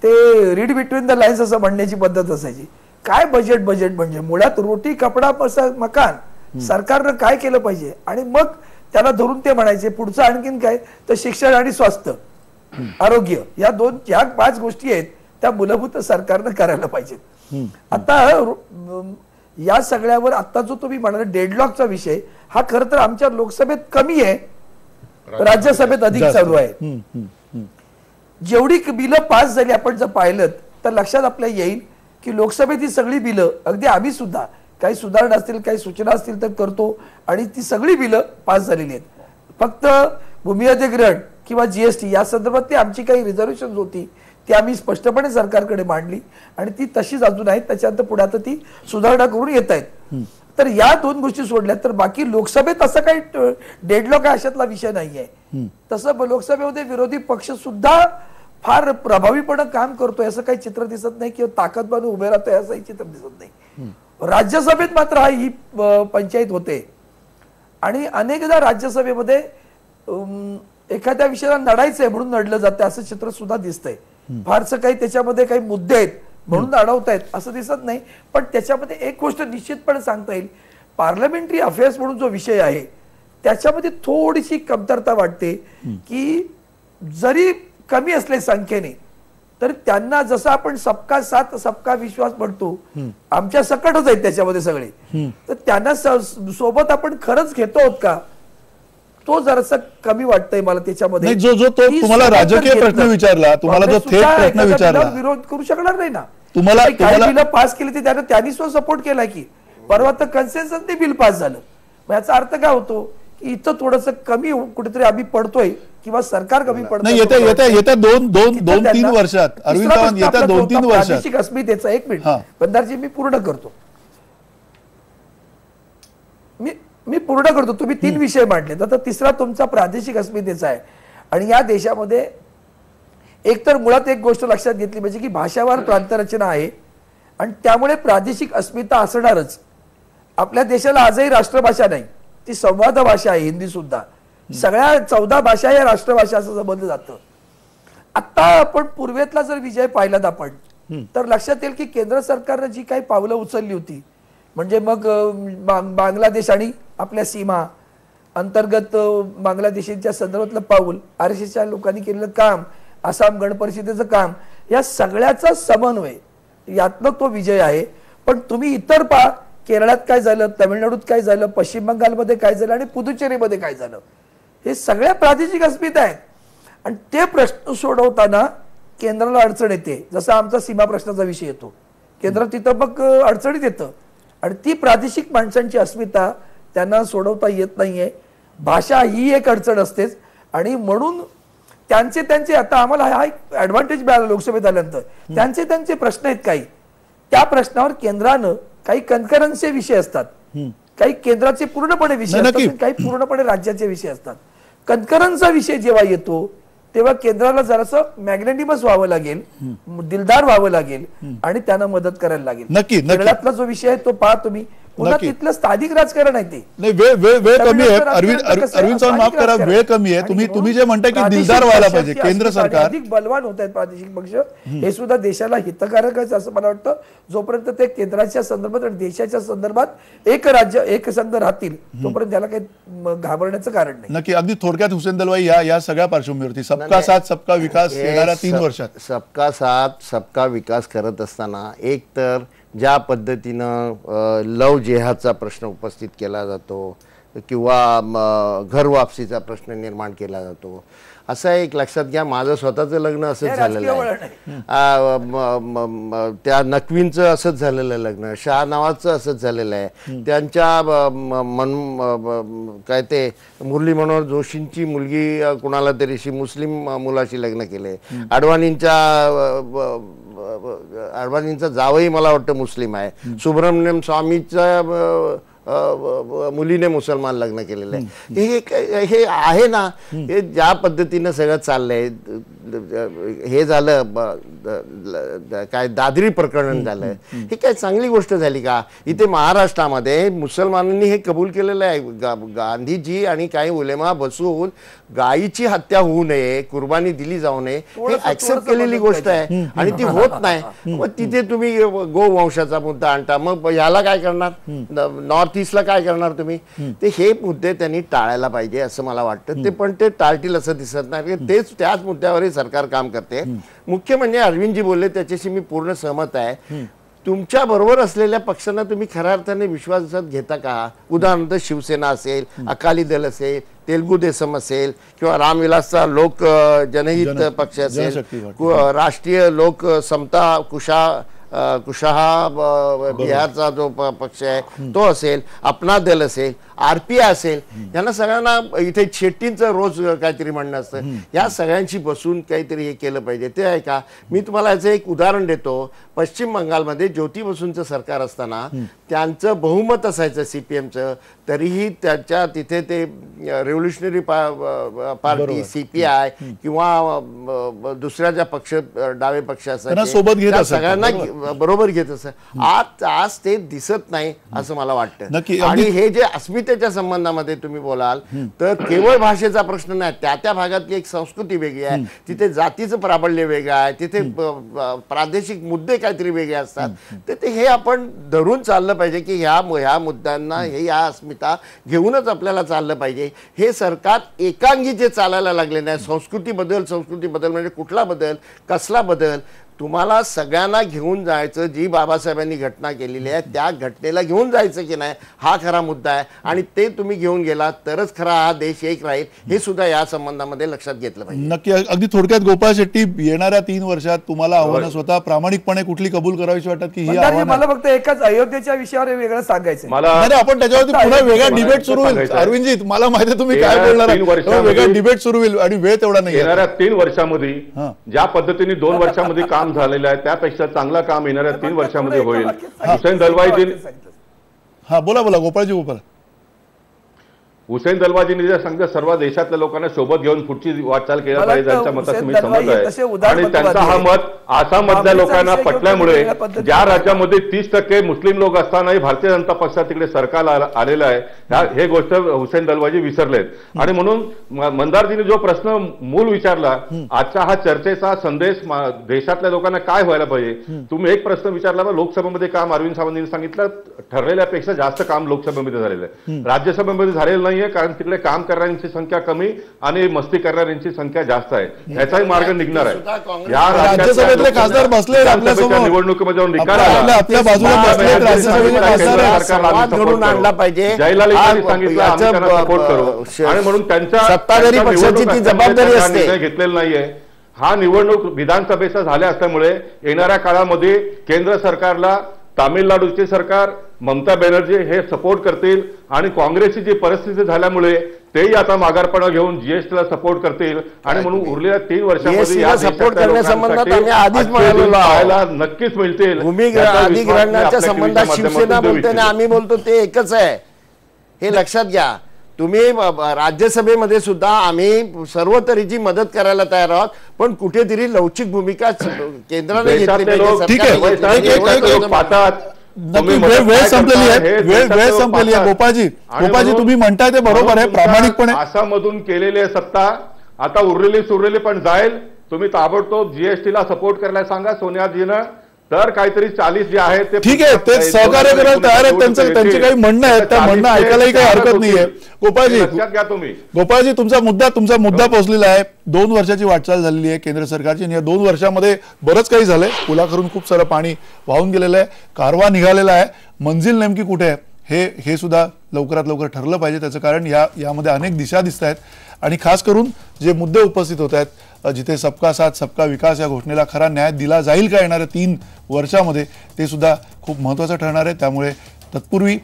ते रीड बिटवीन द लाईन्स असं म्हणण्याची पद्धत असायची. काय बजेट बजेट म्हणजे मुळात रोटी, कपडा, मकान सरकारनं काय केलं पाहिजे आणि मग त्याला धरून ते म्हणायचे पुढचं आणखीन काय तर शिक्षण आणि स्वास्थ्य, आरोग्य, या 5 गोष्टी आहेत त्या मूलभूत सरकारनं करायला पाहिजेत. आता या सगळ्यावर आता जो तुम्ही म्हणाला डेडलॉकचा विषय हा खरं तर आमच्या लोकसभेत कमी आहे, राज्यसभेत अधिक चालू आहे. जेवढी बिलं पास झाली आपण जर पाहिलं तर लक्षात आपल्या येईल की लोकसभेत ही सगळी बिलं, अगदी आम्ही सुद्धा काही सुधारणा असतील काही सूचना असतील तर करतो आणि ती सगळी बिलं पास झालेली आहेत. फक्त भूमी अधिग्रहण किंवा जीएसटी या संदर्भात आमची काही रिझर्वेशन होती ती आम्ही स्पष्टपणे सरकारकडे मांडली आणि ती तशीच अजून आहेत. त्याच्यानंतर पुढे आता ती सुधारणा करून येत आहेत. तर या 2 गोष्टी सोडल्या तर बाकी लोकसभेत असं काही डेडलॉक अशातला विषय नाहीये. तसं लोकसभेमध्ये विरोधी पक्ष सुद्धा फार प्रभावीपणे काम करतोय असं काही चित्र दिसत नाही किंवा ताकद बनून उभे राहतोय असंही चित्र दिसत नाही. राज्यसभेत मात्र ही पंचायत होते आणि अनेकदा राज्यसभेमध्ये एखाद्या विषयाला लढायचंय म्हणून लढलं जातं असं चित्र सुद्धा दिसतंय. फारसं काही त्याच्यामध्ये काही मुद्दे आहेत म्हणून अडवतायत असं दिसत नाही. पण त्याच्यामध्ये एक गोष्ट निश्चितपणे सांगता येईल, पार्लमेंटरी अफेअर्स म्हणून जो विषय आहे त्याच्यामध्ये थोडीशी कमतरता वाटते की जरी कमी असले संख्येने तर त्यांना जसं आपण सबका साथ सबका विश्वास म्हणतो आमच्या सकटच आहेत त्याच्यामध्ये सगळे, तर त्यांना सोबत आपण खरंच घेतो आहोत का तो जरासा कमी वाटतंय मला त्याच्यामध्ये. जो तो तुम्हाला राजकीय प्रश्न विचारला, तुम्हाला जो थेट प्रश्न विचारला, विरोध करू शकणार नाही ना. तुम्हाला बिल पास केली ते त्यांनी सपोर्ट केला की परवा तर कन्सेन्सस ते बिल पास झालं. याचा अर्थ काय होतो की इथं थोडंसं कमी कुठेतरी आम्ही पडतोय किंवा सरकार कमी पडतोय. येत्या 2-3 वर्षात अरविंद सावंत येत्या 2-3 वर्षात प्रादेशिक अस्मितेचा, एक मिनिट बंदारजी मी पूर्ण करतो, मी पूर्ण करतो. तुम्ही 3 विषय मांडले, आता तिसरा तुमचा प्रादेशिक अस्मितेचा आहे. आणि या देशामध्ये एकतर मुळात एक गोष्ट लक्षात घेतली पाहिजे की भाषावार प्रांतरचना आहे आणि त्यामुळे प्रादेशिक अस्मिता असणारच. आपल्या देशाला आजही राष्ट्रभाषा नाही, ती संवाद भाषा आहे. हिंदी सुद्धा सगळ्या 14 भाषा या राष्ट्रभाषा असं समजलं जातं. आता आपण पूर्वेतला जर विजय पाहिलात आपण तर लक्षात येईल की केंद्र सरकारनं जी काही पावलं उचलली होती म्हणजे मग बांगलादेश आणि आपल्या सीमा अंतर्गत बांगलादेशीच्या संदर्भातलं पाऊल, आरएसएसच्या लोकांनी केलेलं काम, आसाम गण परिषदेचं काम, या सगळ्याचा समन्वय यातनं तो विजय आहे. पण तुम्ही इतर पहा, केरळात काय झालं, तमिळनाडूत काय झालं, पश्चिम बंगालमध्ये काय झालं आणि पुदुचेरीमध्ये काय झालं, हे सगळ्या प्रादेशिक अस्मिता आहेत. आणि ते प्रश्न सोडवताना केंद्राला अडचण येते. जसा आमचा सीमा प्रश्नाचा विषय येतो, केंद्र तिथं मग अडचणीत येतं आणि ती प्रादेशिक माणसांची अस्मिता त्यांना सोडवता येत नाहीये. भाषा ही एक अडचण असतेच आणि म्हणून त्यांचे आता आम्हाला हा एक ऍडव्हान्टेज मिळाला लोकसभेत आल्यानंतर. त्यांचे प्रश्न आहेत काही, त्या प्रश्नावर केंद्रानं काही कन्करन्सचे विषय असतात, काही केंद्राचे पूर्णपणे विषय असतात, काही पूर्णपणे राज्याचे विषय असतात. कन्करन्सचा विषय जेव्हा येतो तेव्हा केंद्राला जरासं मॅग्नेटिमस व्हावं लागेल, दिलदार व्हावं लागेल आणि त्यांना मदत करायला लागेल. केरळातला जो विषय आहे तो पहा तुम्ही, पुन्हा तिथलं स्थानिक राजकारण आहे ते. नाही, वेळ कमी आहे. अरविंद सावंत माफ करा, वेळ कमी आहे. तुम्ही जे म्हणता की दिलदार व्हायला पाहिजे केंद्र सरकार, अधिक बलवान होत आहेत प्रादेशिक पक्ष, हे सुद्धा देशाला हितकारक आहे असं मला वाटतं. जोपर्यंत ते केंद्राच्या संदर्भात आणि देशाच्या संदर्भात एक राज्य एक संघ राहतील तोपर्यंत त्याला काही घाबरण्याचं कारण नाही. नक्की. अगदी थोडक्यात हुसेन दलवाई या सगळ्या पार्श्वभूमीवरती सबका साथ सबका विकास येणाऱ्या 3 वर्षात सबका साथ सबका विकास करत असताना एक तर ज्या पद्धतीनं लव जेहादचा प्रश्न उपस्थित केला जातो किंवा घर वापसीचा प्रश्न निर्माण केला जातो, असं एक लक्षात घ्या. माझं स्वतःचं लग्न असंच झालेलं आहे, त्या नक्वींचं असंच झालेलं लग्न, शहानवाजचं असंच झालेलं आहे. त्यांच्या काय ते मुरली मनोहर जोशींची मुलगी कुणाला तरीशी मुस्लिम मुलाशी लग्न केले. अडवाणींचा जावई मला वाटतं मुस्लिम आहे. सुब्रमण्यम स्वामीच्या मुलीने मुसलमान लग्न केलेलं आहे. हे आहे ना, हे ज्या पद्धतीनं सगळं चाललंय हे झालं काय दादरी प्रकरण झालं, ही काय चांगली गोष्ट झाली का? इथे महाराष्ट्रामध्ये मुसलमानांनी हे कबूल केलेलं आहे. गांधीजी आणि काही उलेमा बसून गायीची हत्या होऊ नये, कुर्बानी दिली जाऊ नये, हे ऍक्सेप्ट केलेली गोष्ट आहे आणि ती होत नाही. मग तिथे तुम्ही गोवंशाचा मुद्दा आणता, मग ह्याला काय करणार? नॉर्थ ईस्टला काय करणार तुम्ही? ते हे मुद्दे त्यांनी टाळायला पाहिजे असं मला वाटतं. ते पण ते टाळतील असं दिसत नाही. तेच त्याच मुद्द्यावरही सरकार काम करते. मुख्य म्हणजे अरविंदजी बोलले त्याच्याशी मी पूर्ण सहमत आहे. तुमच्या बरोबर असलेल्या पक्षांना तुम्ही खऱ्या अर्थाने विश्वासात घेता का? उदाहरणार्थ शिवसेना असेल, अकाली दल असेल, तेलुगू देसम असेल किंवा रामविलासचा लोक जनहित पक्ष असेल, राष्ट्रीय लोक समता कुशाहा बिहारचा जो पक्ष आहे तो असेल, अपना दल असेल, RPI असेल, यांना सगळ्यांना इथे शेट्टींचं रोज काहीतरी म्हणणं असतं. या सगळ्यांशी बसून काहीतरी हे केलं पाहिजे. ते आहे का? मी तुम्हाला याचं एक उदाहरण देतो. पश्चिम बंगालमध्ये ज्योती बसूंचं सरकार असताना त्यांचं बहुमत असायचं CPMचं, तरीही त्याच्या तिथे ते रेव्होल्युशनरी पार्टी CPI किंवा दुसऱ्या ज्या पक्ष डावे पक्ष असायचे सगळ्यांना बरोबर घेत असं. आज ते दिसत नाही असं मला वाटतं. आणि हे जे अस्मितेच्या संबंधामध्ये तुम्ही बोलाल तर केवळ भाषेचा प्रश्न नाही, त्या भागातली एक संस्कृती वेगळी आहे, तिथे जातीचं प्राबल्य वेगळं आहे, तिथे प्रादेशिक मुद्दे काहीतरी वेगळे असतात. तर हे आपण धरून चाललं पाहिजे की ह्या मुद्द्यांना या अस्मिता घेऊनच आपल्याला चाललं पाहिजे. हे सरकार एकांगी जे चालायला लागले नाही, संस्कृती बदल म्हणजे कुठला बदल, कसला बदल? तुम्हाला सगळ्यांना घेऊन जायचं. जी बाबासाहेबांनी घटना केलेली आहे त्या घटनेला घेऊन जायचं की नाही, हा खरा मुद्दा आहे. आणि ते तुम्ही घेऊन गेला तरच खरा हा देश एक राहील, हे सुद्धा या संबंधामध्ये लक्षात घेतलं पाहिजे. नक्की. अगदी थोडक्यात गोपाळ शेट्टी, येणाऱ्या 3 वर्षात तुम्हाला आव्हानं स्वतः प्रामाणिकपणे कुठली कबूल करावीशी वाटतात की ही आव्हानं? मला फक्त एकाच अयोध्येच्या विषयावर वेगळं सांगायचं. आपण त्याच्यावरती पुन्हा वेगळा डिबेट सुरू होईल. अरविंदजी, मला माहिती आहे तुम्ही काय बोलणार, वेगळा डिबेट सुरू होईल आणि वेळ तेवढा नाही. येणाऱ्या 3 वर्षामध्ये ज्या पद्धतीने 2 वर्षामध्ये काम झालेलं आहे त्यापेक्षा चांगलं काम येणाऱ्या 3 वर्षामध्ये होईल. हुसेन दलवाईजी, हा बोला गोपाळजी. हुसेन दलवाजींनी जे सांगितलं, सर्व देशातल्या लोकांना सोबत घेऊन पुढची वाटचाल केली पाहिजे, त्यांच्या मताचं मी समज आहे. आणि त्यांचा हा मत आसाममधल्या लोकांना पटल्यामुळे ज्या राज्यामध्ये 30% मुस्लिम लोक असतानाही भारतीय जनता पक्षात तिकडे सरकार आलेलं आहे, हे गोष्ट हुसेन दलवाजी विसरलेत. आणि म्हणून मंदारजीने जो प्रश्न मूल विचारला, आजचा हा चर्चेचा संदेश देशातल्या लोकांना काय व्हायला पाहिजे? तुम्ही एक प्रश्न विचारला, लोकसभेमध्ये काम अरविंद सावंतांनी सांगितलं ठरलेल्यापेक्षा जास्त काम लोकसभेमध्ये झालेलं आहे, राज्यसभेमध्ये झालेलं नाही, कारण तिकडे काम करणाऱ्यांची संख्या कमी आणि मस्ती करणाऱ्यांची संख्या जास्त आहे. याचाही मार्ग निघणार आहे. या राज्यसभेतले खासदार बसले निवडणुकीमध्ये जाऊन निकाल आपल्या बाजूला आणला पाहिजे. जयललितांनी सांगितलं आम्ही त्यांना सपोर्ट करू, आणि म्हणून त्यांच्या सत्ताधारी पक्षाची ती जबाबदारी असते. निर्णय घेतलेला नाहीये. हा निवडणूक विधानसभेचा झाल्या असल्यामुळे येणाऱ्या काळामध्ये केंद्र सरकारला तामिळनाडूचे सरकार, ममता बॅनर्जी हे सपोर्ट करतील आणि काँग्रेसची जी परिस्थिती झाल्यामुळे तेही आता माघारपणा घेऊन जीएसटीला सपोर्ट करतील. आणि म्हणून उरलेल्या 3 वर्षांमध्ये या सपोर्ट करण्यासंबंधात आम्ही आधीच म्हणालो नक्कीच मिळतील. अधिग्रहणाच्या संबंधात शिवसेना बोलते ना, आम्ही बोलतो ते एकच आहे, हे लक्षात घ्या. तुम्ही राज्यसभेमध्ये सुद्धा आम्ही सर्व तऱ्हेची मदत करायला तयार आहोत, पण कुठेतरी लवचिक भूमिका केंद्राने घेतली वेळ संपलेली आहे. गोपाळजी तुम्ही म्हणताय ते बरोबर आहे प्रामाणिकपणे. आसाममधून केलेली सत्ता आता उरलेली पण जाईल. तुम्ही ताबडतोब जीएसटीला सपोर्ट करायला सांगा सोनियाजीनं, तर काहीतरी 40 जे आहे ते ठीक आहे, ते सहकार्य करायला तयार आहेत. त्यांचे काही म्हणणं आहेत, त्या म्हणणं ऐकायलाही काही हरकत नाहीये. गोपाळजी तुमचा मुद्दा पोहोचलेला आहे. 2 वर्षाची वाटचाल झालेली आहे केंद्र सरकारची, आणि या 2 वर्षामध्ये बरंच काही झालंय. पुलाकरून खूप सारं पाणी वाहून गेलेलं आहे, कारवा निघालेला आहे. मंजिल नेमकी कुठे आहे हे सुद्धा लवकरात लवकर ठरलं पाहिजे. त्याचं कारण यामध्ये अनेक दिशा दिसत आहेत, आणि खास करून जे मुद्दे उपस्थित होत आहेत, जिथे सबका साथ सबका विकास या घोषणेला खरा न्याय दिला जाईल का येणाऱ्या 3 वर्षामध्ये, ते सुद्धा खूप महत्त्वाचं ठरणार आहे. त्यामुळे तत्पूर्वी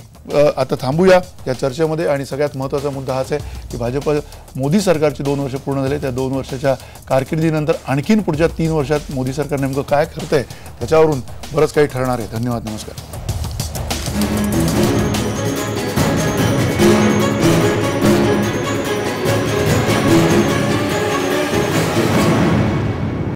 आता थांबूया या चर्चेमध्ये. आणि सगळ्यात महत्त्वाचा मुद्दा हाच आहे की भाजप मोदी सरकारची 2 वर्ष पूर्ण झाले. त्या 2 वर्षाच्या कारकिर्दीनंतर आणखीन पुढच्या 3 वर्षात मोदी सरकार नेमकं काय करतंय त्याच्यावरून बरंच काही ठरणार आहे. धन्यवाद, नमस्कार.